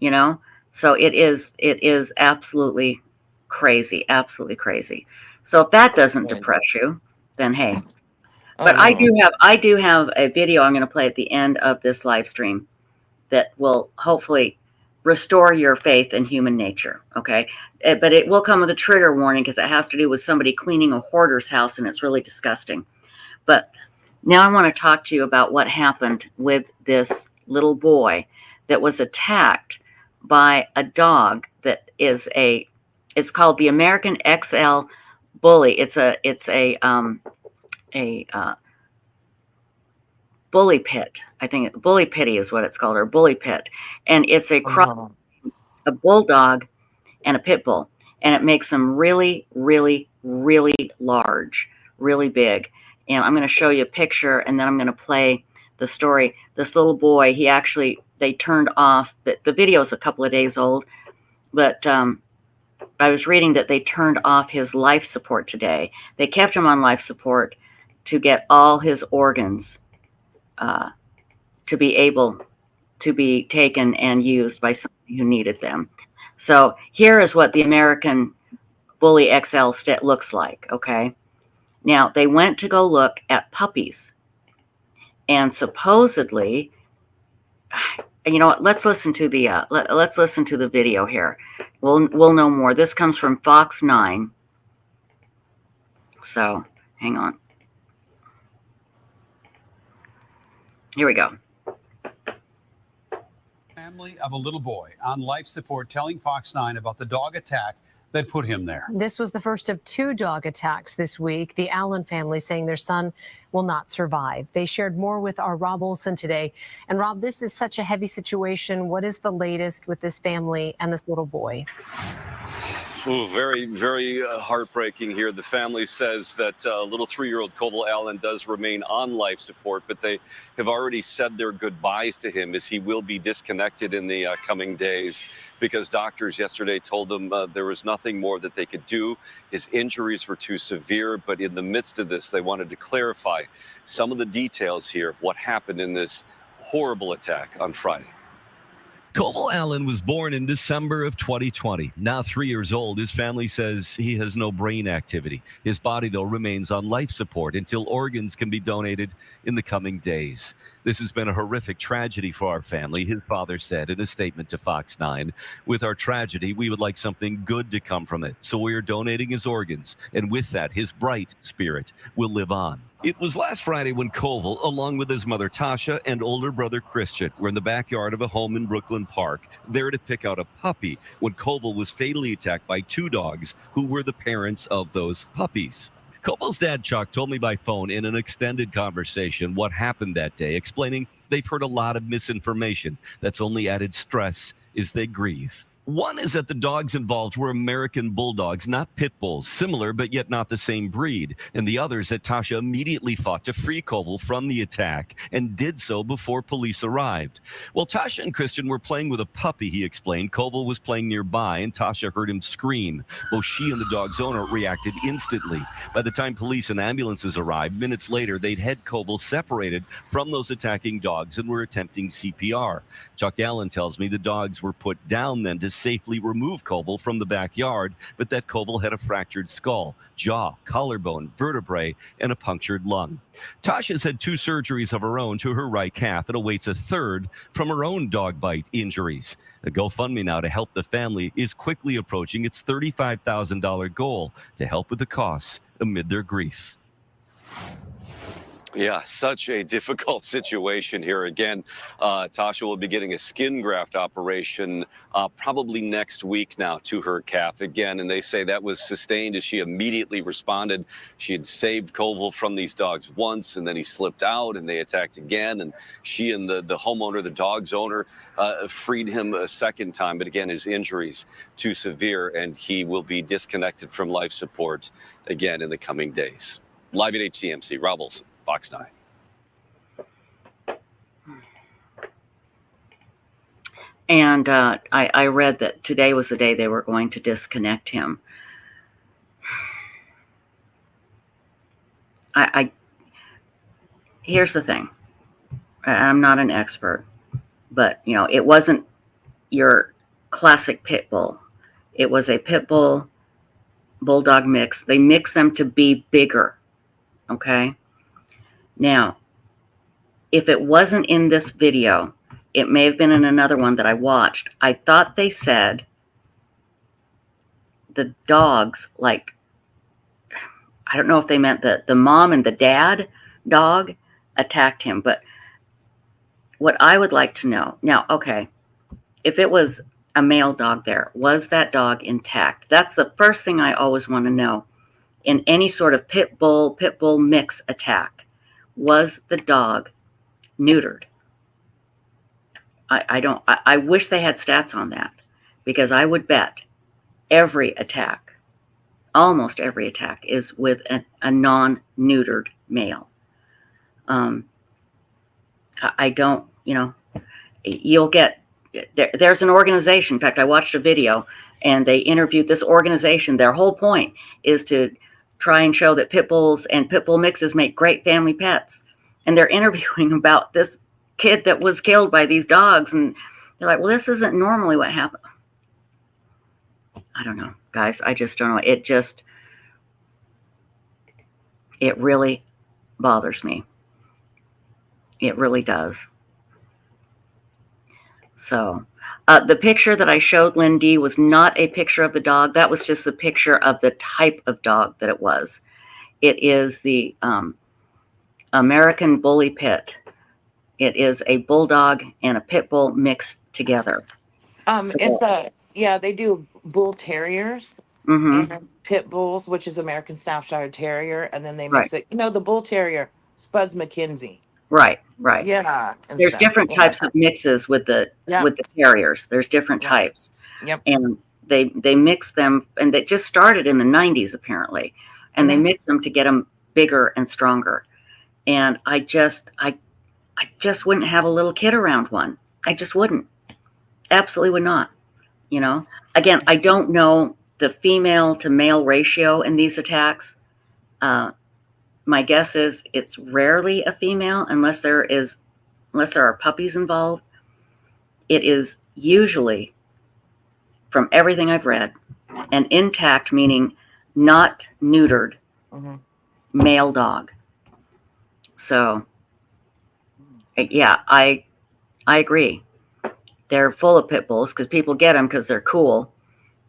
you know? So it is absolutely crazy, absolutely crazy. So if that doesn't Good. depress you, then hey. Oh But I no. do have a video I'm going to play at the end of this live stream that will hopefully restore your faith in human nature. Okay. But it will come with a trigger warning because it has to do with somebody cleaning a hoarder's house, and it's really disgusting. But now I want to talk to you about what happened with this little boy that was attacked by a dog that is it's called the American XL Bully. It's a bully pit. I think bully pity is what it's called, or bully pit. And it's Oh. a bulldog and a pit bull. And it makes them really, really, really large, really big. And I'm going to show you a picture, and then I'm going to play the story. This little boy, they turned off, the video is a couple of days old, but I was reading that they turned off his life support today. They kept him on life support to get all his organs to be able to be taken and used by somebody who needed them. So here is what the American Bully XL looks like, okay? Now, they went to go look at puppies. And supposedly, you know what, let's listen to the video here. We'll know more. This comes from Fox 9. So, hang on. Here we go. Family of a little boy on life support telling Fox 9 about the dog attack that put him there. This was the first of 2 dog attacks this week. The Allen family saying their son will not survive. They shared more with our Rob Olson today. And Rob, this is such a heavy situation. What is the latest with this family and this little boy? Ooh, very, very heartbreaking here. The family says that little 3-year-old Koval Allen does remain on life support, but they have already said their goodbyes to him as he will be disconnected in the coming days because doctors yesterday told them there was nothing more that they could do. His injuries were too severe, but in the midst of this, they wanted to clarify some of the details here of what happened in this horrible attack on Friday. Koval Allen was born in December of 2020. Now 3 years old, his family says he has no brain activity. His body, though, remains on life support until organs can be donated in the coming days. This has been a horrific tragedy for our family, his father said in a statement to Fox 9. With our tragedy, we would like something good to come from it, so we are donating his organs, and with that, his bright spirit will live on. It was last Friday when Koval, along with his mother Tasha and older brother Christian, were in the backyard of a home in Brooklyn Park, there to pick out a puppy, when Koval was fatally attacked by 2 dogs who were the parents of those puppies. Koval's dad, Chuck, told me by phone in an extended conversation what happened that day, explaining they've heard a lot of misinformation that's only added stress as they grieve. One is that the dogs involved were American bulldogs, not pit bulls, similar but yet not the same breed. And the other is that Tasha immediately fought to free Koval from the attack and did so before police arrived. Well, Tasha and Christian were playing with a puppy, he explained. Koval was playing nearby and Tasha heard him scream. Both she and the dog's owner reacted instantly. By the time police and ambulances arrived, minutes later, they'd had Koval separated from those attacking dogs and were attempting CPR. Chuck Allen tells me the dogs were put down then to safely remove Koval from the backyard, but that Koval had a fractured skull, jaw, collarbone, vertebrae, and a punctured lung. Tasha's had 2 surgeries of her own to her right calf and awaits a 3rd from her own dog bite injuries. A GoFundMe now to help the family is quickly approaching its $35,000 goal to help with the costs amid their grief. Yeah, such a difficult situation here. Again, Tasha will be getting a skin graft operation probably next week now to her calf again. And they say that was sustained as she immediately responded. She had saved Koval from these dogs once, and then he slipped out and they attacked again. And she and the homeowner, the dog's owner, freed him a second time. But again, his injuries too severe, and he will be disconnected from life support again in the coming days. Live at HCMC, Rob Olson, Fox 9. And I read that today was the day they were going to disconnect him. Here's the thing. I'm not an expert, but you know, it wasn't your classic pit bull. It was a pit bull bulldog mix. They mix them to be bigger. Okay. Now, if it wasn't in this video, it may have been in another one that I watched. I thought they said the dogs, like, I don't know if they meant the mom and the dad dog attacked him, but what I would like to know now, okay, if it was a male dog there, was that dog intact? That's the first thing I always want to know in any sort of pit bull mix attack. Was the dog neutered? I wish they had stats on that, because I would bet every attack, almost every attack, is with a non-neutered male. I don't, you know, you'll get, there's an organization, in fact, I watched a video and they interviewed this organization. Their whole point is to try and show that pit bulls and pit bull mixes make great family pets. And they're interviewing about this kid that was killed by these dogs. And they're like, well, this isn't normally what happened. I don't know. guys. I just don't know. It really bothers me. It really does. So the picture that I showed Lindy was not a picture of the dog. That was just a picture of the type of dog that it was. It is the American Bully Pit. It is a bulldog and a pit bull mixed together. It's they do bull terriers Mm-hmm. and pit bulls, which is American Staffordshire Terrier, and then they Right. mix it. The bull terrier, Spuds McKinsey. Right. Yeah, and There's stuff. different Yeah. types of mixes with the terriers. There's different types. Yep. And they mix them, and they just started in the 90s apparently, and they mix them to get them bigger and stronger. And I just wouldn't have a little kid around one. I just wouldn't. Absolutely would not. Again, I don't know the female to male ratio in these attacks. My guess is it's rarely a female unless there are puppies involved. It is usually, from everything I've read, an intact, meaning not neutered, male dog. So, yeah, I agree. They're full of pit bulls because people get them because they're cool,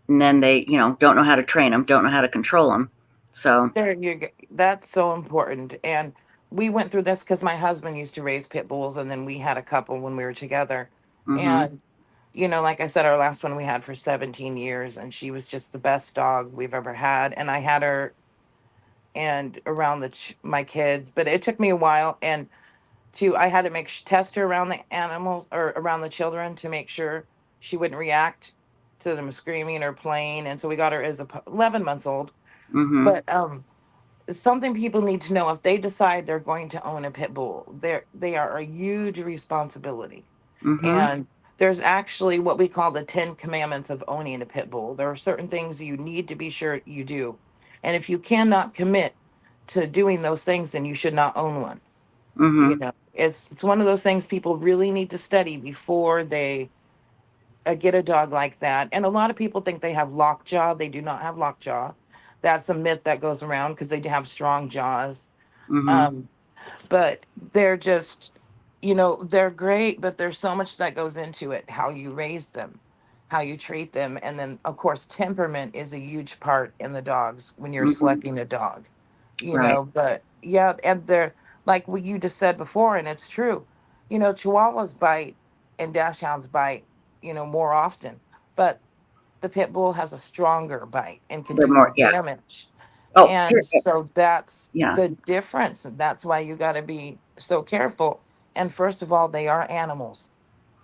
and then they, don't know how to train them, don't know how to control them. So that's so important. And we went through this because my husband used to raise pit bulls, and then we had a couple when we were together. And like I said, our last one we had for 17 years, and she was just the best dog we've ever had. And I had her and around my kids, but it took me a while. And I had to test her around the animals or around the children to make sure she wouldn't react to them screaming or playing. And so we got her as 11 months old. But something people need to know: if they decide they're going to own a pit bull, they are a huge responsibility. And there's actually what we call the 10 commandments of owning a pit bull. There are certain things you need to be sure you do. And if you cannot commit to doing those things, then you should not own one. It's one of those things people really need to study before they get a dog like that. And a lot of people think they have lockjaw. They do not have lockjaw. That's a myth that goes around because they do have strong jaws. But they're just, they're great, but there's so much that goes into it: how you raise them, how you treat them. And then, of course, temperament is a huge part in the dogs when you're selecting a dog, but yeah. And they're like what you just said before, and it's true. Chihuahuas bite and dachshunds bite, more often, but the pit bull has a stronger bite and can do more damage. And so that's the difference. And that's why you got to be so careful. And first of all, they are animals.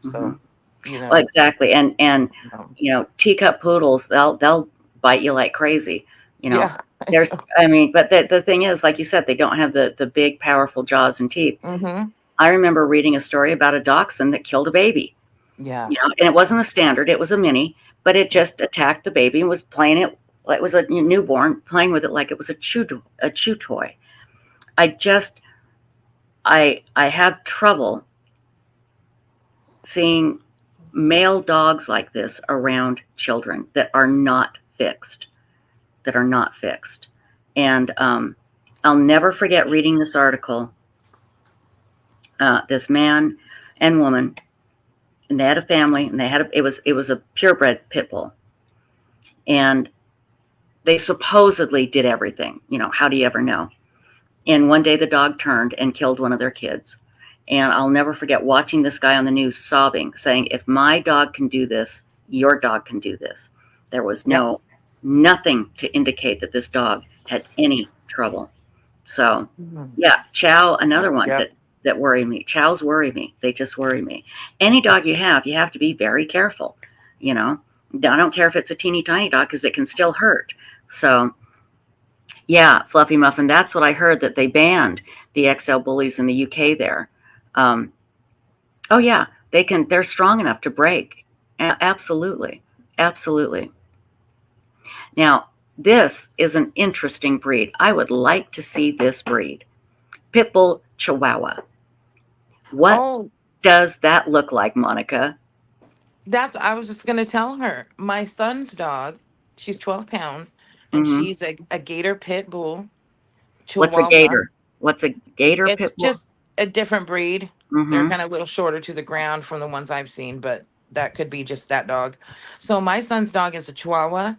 So, Well, exactly. And teacup poodles, they'll bite you like crazy. But the thing is, like you said, they don't have the big, powerful jaws and teeth. I remember reading a story about a dachshund that killed a baby. Yeah. And it wasn't a standard, it was a mini, but it just attacked the baby and was playing it. It was a newborn playing with it like it was a chew toy. I have trouble seeing male dogs like this around children that are not fixed. And I'll never forget reading this article. This man and woman, and they had a family, and it was a purebred pit bull, and they supposedly did everything. How do you ever know? And one day the dog turned and killed one of their kids. And I'll never forget watching this guy on the news sobbing, saying, if my dog can do this, your dog can do this. There was nothing to indicate that this dog had any trouble. So, yeah, Chow, another one that worry me. Chows worry me. They just worry me. Any dog you have to be very careful. I don't care if it's a teeny tiny dog because it can still hurt. So, yeah, Fluffy Muffin, that's what I heard, that they banned the XL bullies in the UK there. Oh yeah, they're strong enough to break. Absolutely. Now, this is an interesting breed. I would like to see this breed. Pit Bull Chihuahua. What does that look like, Monica? I was just going to tell her. My son's dog She's 12 pounds, and Mm-hmm. she's a gator pit bull What's a chihuahua. gator? What's a gator It's pit bull? just a different breed. They're Mm-hmm. kind of a little shorter to the ground from the ones I've seen, but that could be just that dog. So my son's dog is a chihuahua,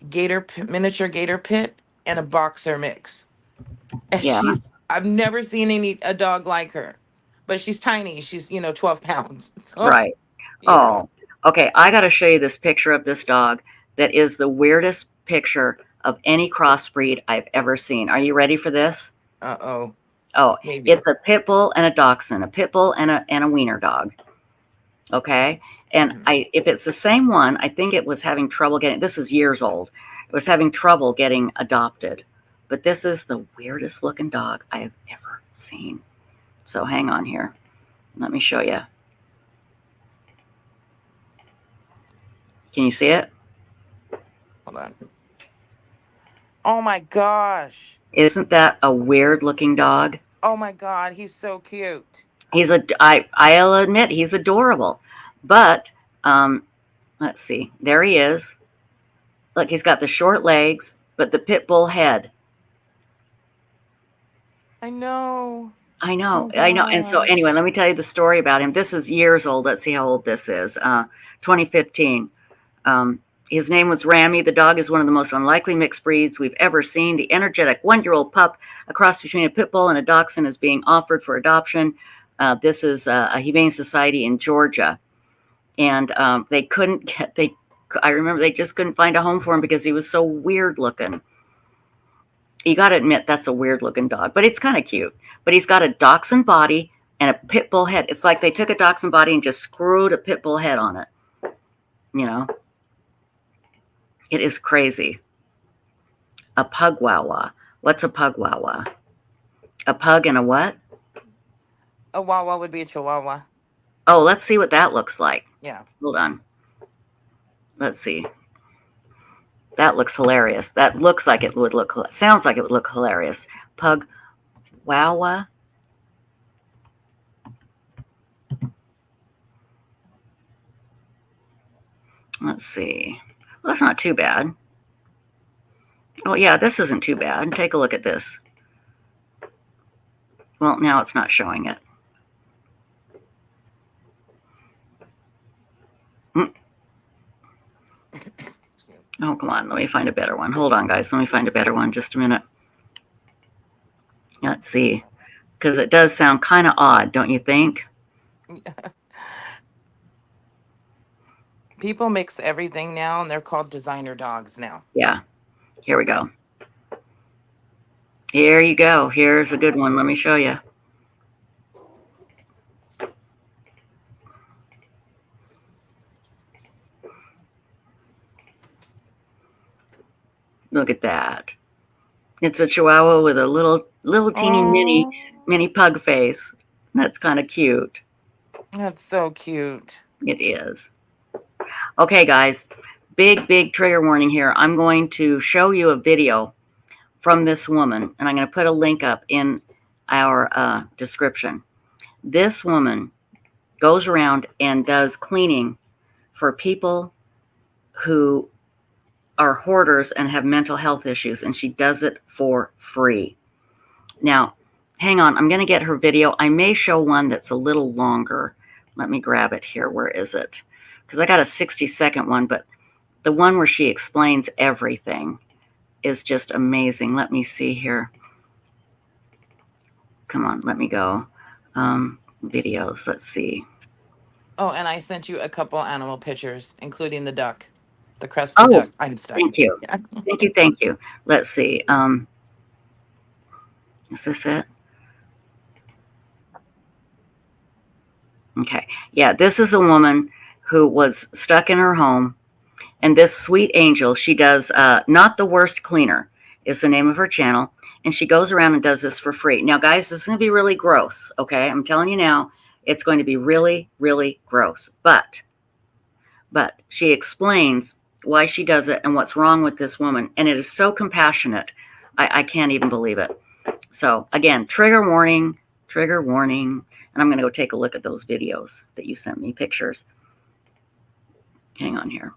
miniature gator pit, and a boxer mix. And Yeah. I've never seen a dog like her, but she's tiny. She's 12 pounds. So Right. yeah. Oh, okay. I got to show you this picture of this dog that is the weirdest picture of any crossbreed I've ever seen. Are you ready for this? Uh-oh. Oh, Maybe. it's a pit bull and a dachshund, a pit bull and a wiener dog. Okay. And if it's the same one, I think it was having trouble getting, this is years old. It was having trouble getting adopted. But this is the weirdest looking dog I have ever seen. So hang on here. Let me show you. Can you see it? Hold on. Oh my gosh. Isn't that a weird looking dog? Oh my God, he's so cute. I'll admit he's adorable, but let's see. There he is. Look, he's got the short legs, but the pit bull head. I know. I know. Oh I know. And so gosh. anyway, let me tell you the story about him. This is years old. Let's see how old this is. 2015. His name was Rami. The dog is one of the most unlikely mixed breeds we've ever seen. The energetic one-year-old pup, a cross between a pit bull and a dachshund, is being offered for adoption. This is a humane society in Georgia, and they couldn't get. I remember they just couldn't find a home for him because he was so weird looking. You got to admit that's a weird looking dog, but it's kind of cute. But he's got a dachshund body and a pit bull head. It's like they took a dachshund body and just screwed a pit bull head on it. You know. It is crazy. A pug wawa. What's a pug wawa? A pug and a what? A wawa would be a chihuahua. Oh, let's see what that looks like. Yeah. Hold on. Let's see. That looks hilarious. That looks like it would look, sounds like it would look hilarious. Pug wawa. Let's see. Well, that's not too bad. Oh, yeah, this isn't too bad. Take a look at this. Well, now it's not showing it. Oh, come on. Let me find a better one. Hold on, guys. Let me find a better one. Just a minute. Let's see. Because it does sound kind of odd, don't you think? People mix everything now, and they're called designer dogs now. Yeah. Here we go. Here you go. Here's a good one. Let me show you. Look at that. It's a Chihuahua with a little teeny mini pug face. That's kind of cute. That's so cute. It is. Okay, guys. Big trigger warning here. I'm going to show you a video from this woman, and I'm going to put a link up in our description. This woman goes around and does cleaning for people who are hoarders and have mental health issues, and she does it for free. Now, hang on. I'm going to get her video. I may show one that's a little longer. Let me grab it here. Where is it? Because I got a 60-second one, but the one where she explains everything is just amazing. Let me see here. Come on, let me go. Videos, let's see. Oh, and I sent you a couple animal pictures, including the duck, the crested duck. Einstein. Thank you. Yeah. Thank you. Let's see. Is this it? Okay. Yeah, this is a woman who was stuck in her home. And this sweet angel, she does Not the Worst Cleaner is the name of her channel. And she goes around and does this for free. Now, guys, this is going to be really gross, okay? I'm telling you now, it's going to be really, really gross. But she explains why she does it and what's wrong with this woman. And it is so compassionate. I can't even believe it. So, again, trigger warning. And I'm going to go take a look at those videos that you sent me, pictures. Hang on here.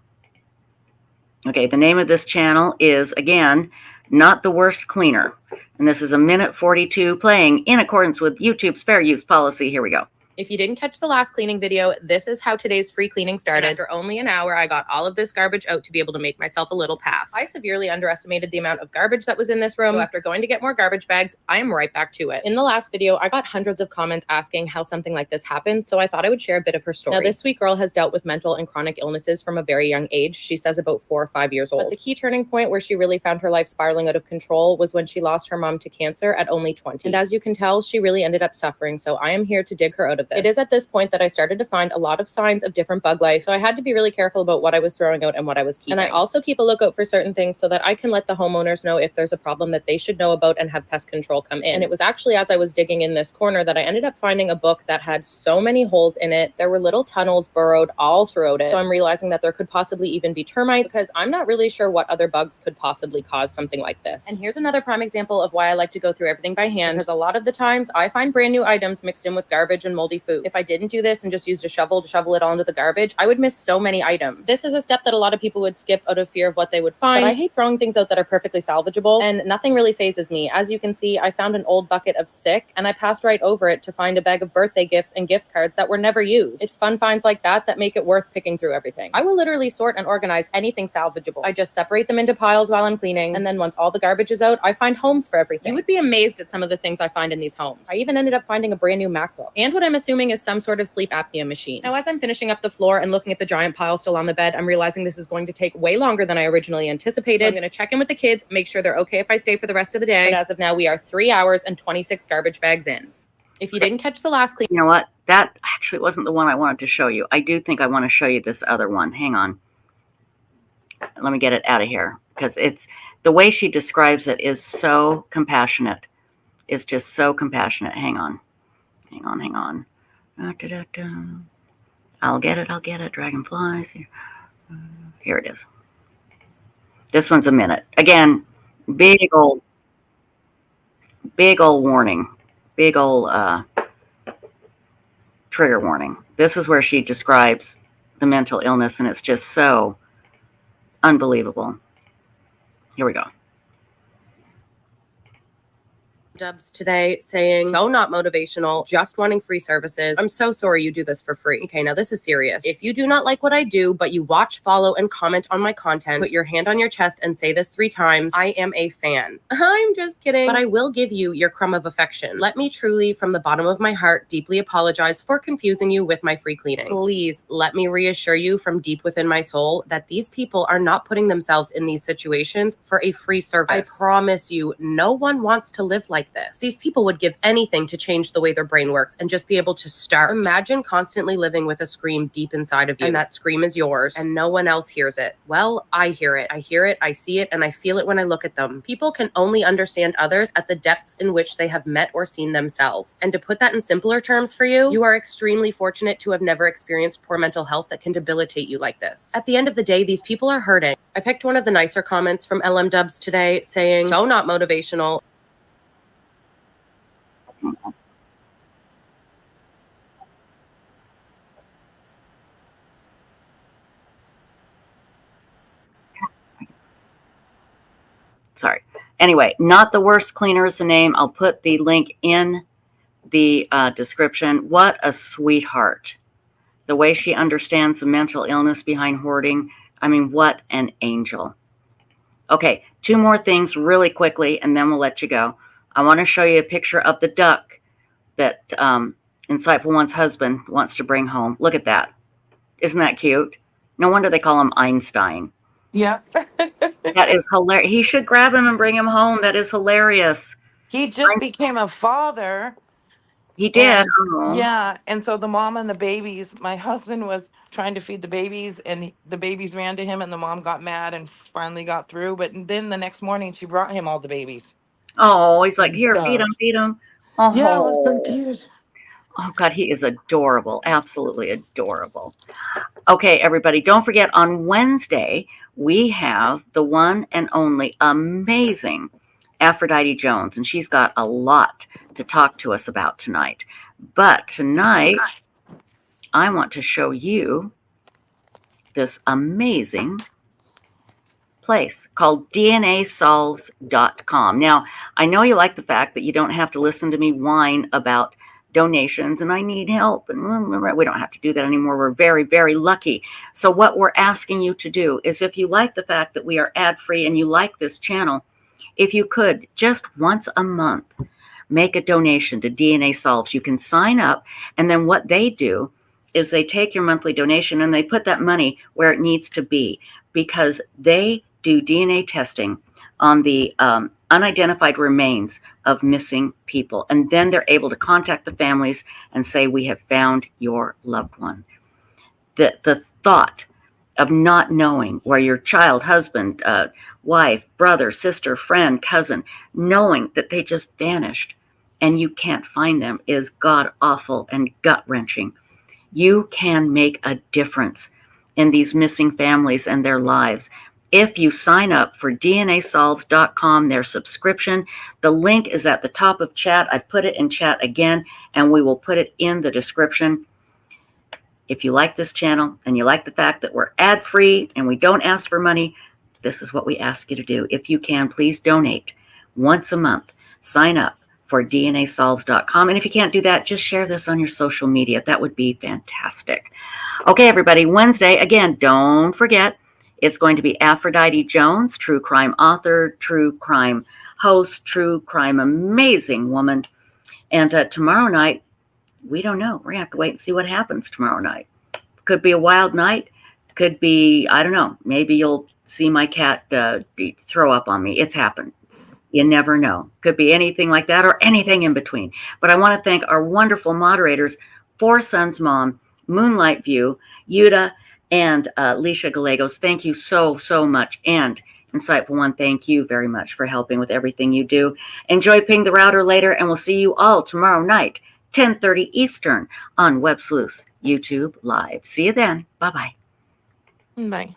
Okay, the name of this channel is, again, Not the Worst Cleaner. And this is a minute 42 playing in accordance with YouTube's fair use policy. Here we go. If you didn't catch the last cleaning video, this is how today's free cleaning started. After only an hour, I got all of this garbage out to be able to make myself a little path. I severely underestimated the amount of garbage that was in this room, so after going to get more garbage bags, I am right back to it. In the last video, I got hundreds of comments asking how something like this happened, so I thought I would share a bit of her story. Now, this sweet girl has dealt with mental and chronic illnesses from a very young age. She says about 4 or 5 years old. But the key turning point where she really found her life spiraling out of control was when she lost her mom to cancer at only 20. And as you can tell, she really ended up suffering, so I am here to dig her out of this. It is at this point that I started to find a lot of signs of different bug life, so I had to be really careful about what I was throwing out and what I was keeping. And I also keep a lookout for certain things so that I can let the homeowners know if there's a problem that they should know about and have pest control come in. And it was actually as I was digging in this corner that I ended up finding a book that had so many holes in it. There were little tunnels burrowed all throughout it. So I'm realizing that there could possibly even be termites, because I'm not really sure what other bugs could possibly cause something like this. And here's another prime example of why I like to go through everything by hand, because a lot of the times I find brand new items mixed in with garbage and moldy food. If I didn't do this and just used a shovel to shovel it all into the garbage, I would miss so many items. This is a step that a lot of people would skip out of fear of what they would find. But I hate throwing things out that are perfectly salvageable, and nothing really phases me. As you can see, I found an old bucket of sick and I passed right over it to find a bag of birthday gifts and gift cards that were never used. It's fun finds like that that make it worth picking through everything. I will literally sort and organize anything salvageable. I just separate them into piles while I'm cleaning, and then once all the garbage is out, I find homes for everything. You would be amazed at some of the things I find in these homes. I even ended up finding a brand new MacBook and what I'm assuming is some sort of sleep apnea machine. Now, as I'm finishing up the floor and looking at the giant pile still on the bed, I'm realizing this is going to take way longer than I originally anticipated. So I'm going to check in with the kids, make sure they're okay if I stay for the rest of the day. But as of now, we are 3 hours and 26 garbage bags in. If you didn't catch the last clean, you know what? That actually wasn't the one I wanted to show you. I do think I want to show you this other one. Hang on. Let me get it out of here, because it's the way she describes it is so compassionate. It's just so compassionate. Hang on. Hang on. Hang on. I'll get it. I'll get it. Dragonflies. Here it is. This one's a minute. Again, big old warning. Big old trigger warning. This is where she describes the mental illness, and it's just so unbelievable. Here we go. Dubs today saying so not motivational, just wanting free services. I'm so sorry you do this for free. Okay, now this is serious. If you do not like what I do, but you watch, follow, and comment on my content, put your hand on your chest and say this 3 times, I am a fan. I'm just kidding. But I will give you your crumb of affection. Let me truly, from the bottom of my heart, deeply apologize for confusing you with my free cleanings. Please let me reassure you from deep within my soul that these people are not putting themselves in these situations for a free service. I promise you, no one wants to live like this. These people would give anything to change the way their brain works and just be able to start. Imagine constantly living with a scream deep inside of you, and that scream is yours, and no one else hears it. Well, I hear it. I hear it, I see it, and I feel it when I look at them. People can only understand others at the depths in which they have met or seen themselves. And to put that in simpler terms for you, you are extremely fortunate to have never experienced poor mental health that can debilitate you like this. At the end of the day, these people are hurting. I picked one of the nicer comments from LM Dubs today saying, so not motivational. Sorry. Anyway, Not the Worst Cleaner is the name. I'll put the link in the description. What a sweetheart. The way she understands the mental illness behind hoarding. I mean, what an angel. Okay, 2 more things really quickly, and then we'll let you go. I want to show you a picture of the duck that Insightful One's husband wants to bring home. Look at that. Isn't that cute? No wonder they call him Einstein. Yeah. That is hilarious. He should grab him and bring him home. That is hilarious. He just became a father. He did. And, yeah. And so the mom and the babies, my husband was trying to feed the babies, and the babies ran to him, and the mom got mad and finally got through. But then the next morning, she brought him all the babies. Oh, he's like, here, feed him, feed him. Oh, yeah, it was so cute. Oh, God, he is adorable. Absolutely adorable. Okay, everybody, don't forget on Wednesday, we have the one and only amazing Aphrodite Jones, and she's got a lot to talk to us about tonight. But tonight, I want to show you this amazing place called DNAsolves.com. Now, I know you like the fact that you don't have to listen to me whine about donations and I need help. And we don't have to do that anymore. We're very, very lucky. So what we're asking you to do is, if you like the fact that we are ad-free and you like this channel, if you could just once a month make a donation to DNA Solves. You can sign up, and then what they do is they take your monthly donation and they put that money where it needs to be, because they do DNA testing on the unidentified remains of missing people. And then they're able to contact the families and say, we have found your loved one. The thought of not knowing where your child, husband, wife, brother, sister, friend, cousin, knowing that they just vanished and you can't find them is god awful and gut wrenching. You can make a difference in these missing families and their lives if you sign up for DNAsolves.com, their subscription. The link is at the top of chat. I've put it in chat again, and we will put it in the description. If you like this channel and you like the fact that we're ad-free and we don't ask for money, this is what we ask you to do. If you can, please donate once a month. Sign up for DNAsolves.com. And if you can't do that, just share this on your social media. That would be fantastic. Okay, everybody, Wednesday, again, don't forget, it's going to be Aphrodite Jones, true crime author, true crime host, true crime amazing woman. And tomorrow night, we don't know. We're going to have to wait and see what happens tomorrow night. Could be a wild night. Could be, I don't know, maybe you'll see my cat throw up on me. It's happened. You never know. Could be anything like that or anything in between. But I want to thank our wonderful moderators, Four Sons Mom, Moonlight View, Yuda, and Leisha Gallegos. Thank you so, so much. And Insightful One, thank you very much for helping with everything you do. Enjoy Ping the Router later, and we'll see you all tomorrow night, 10:30 Eastern on Web Sleuths YouTube Live. See you then. Bye-bye. Bye.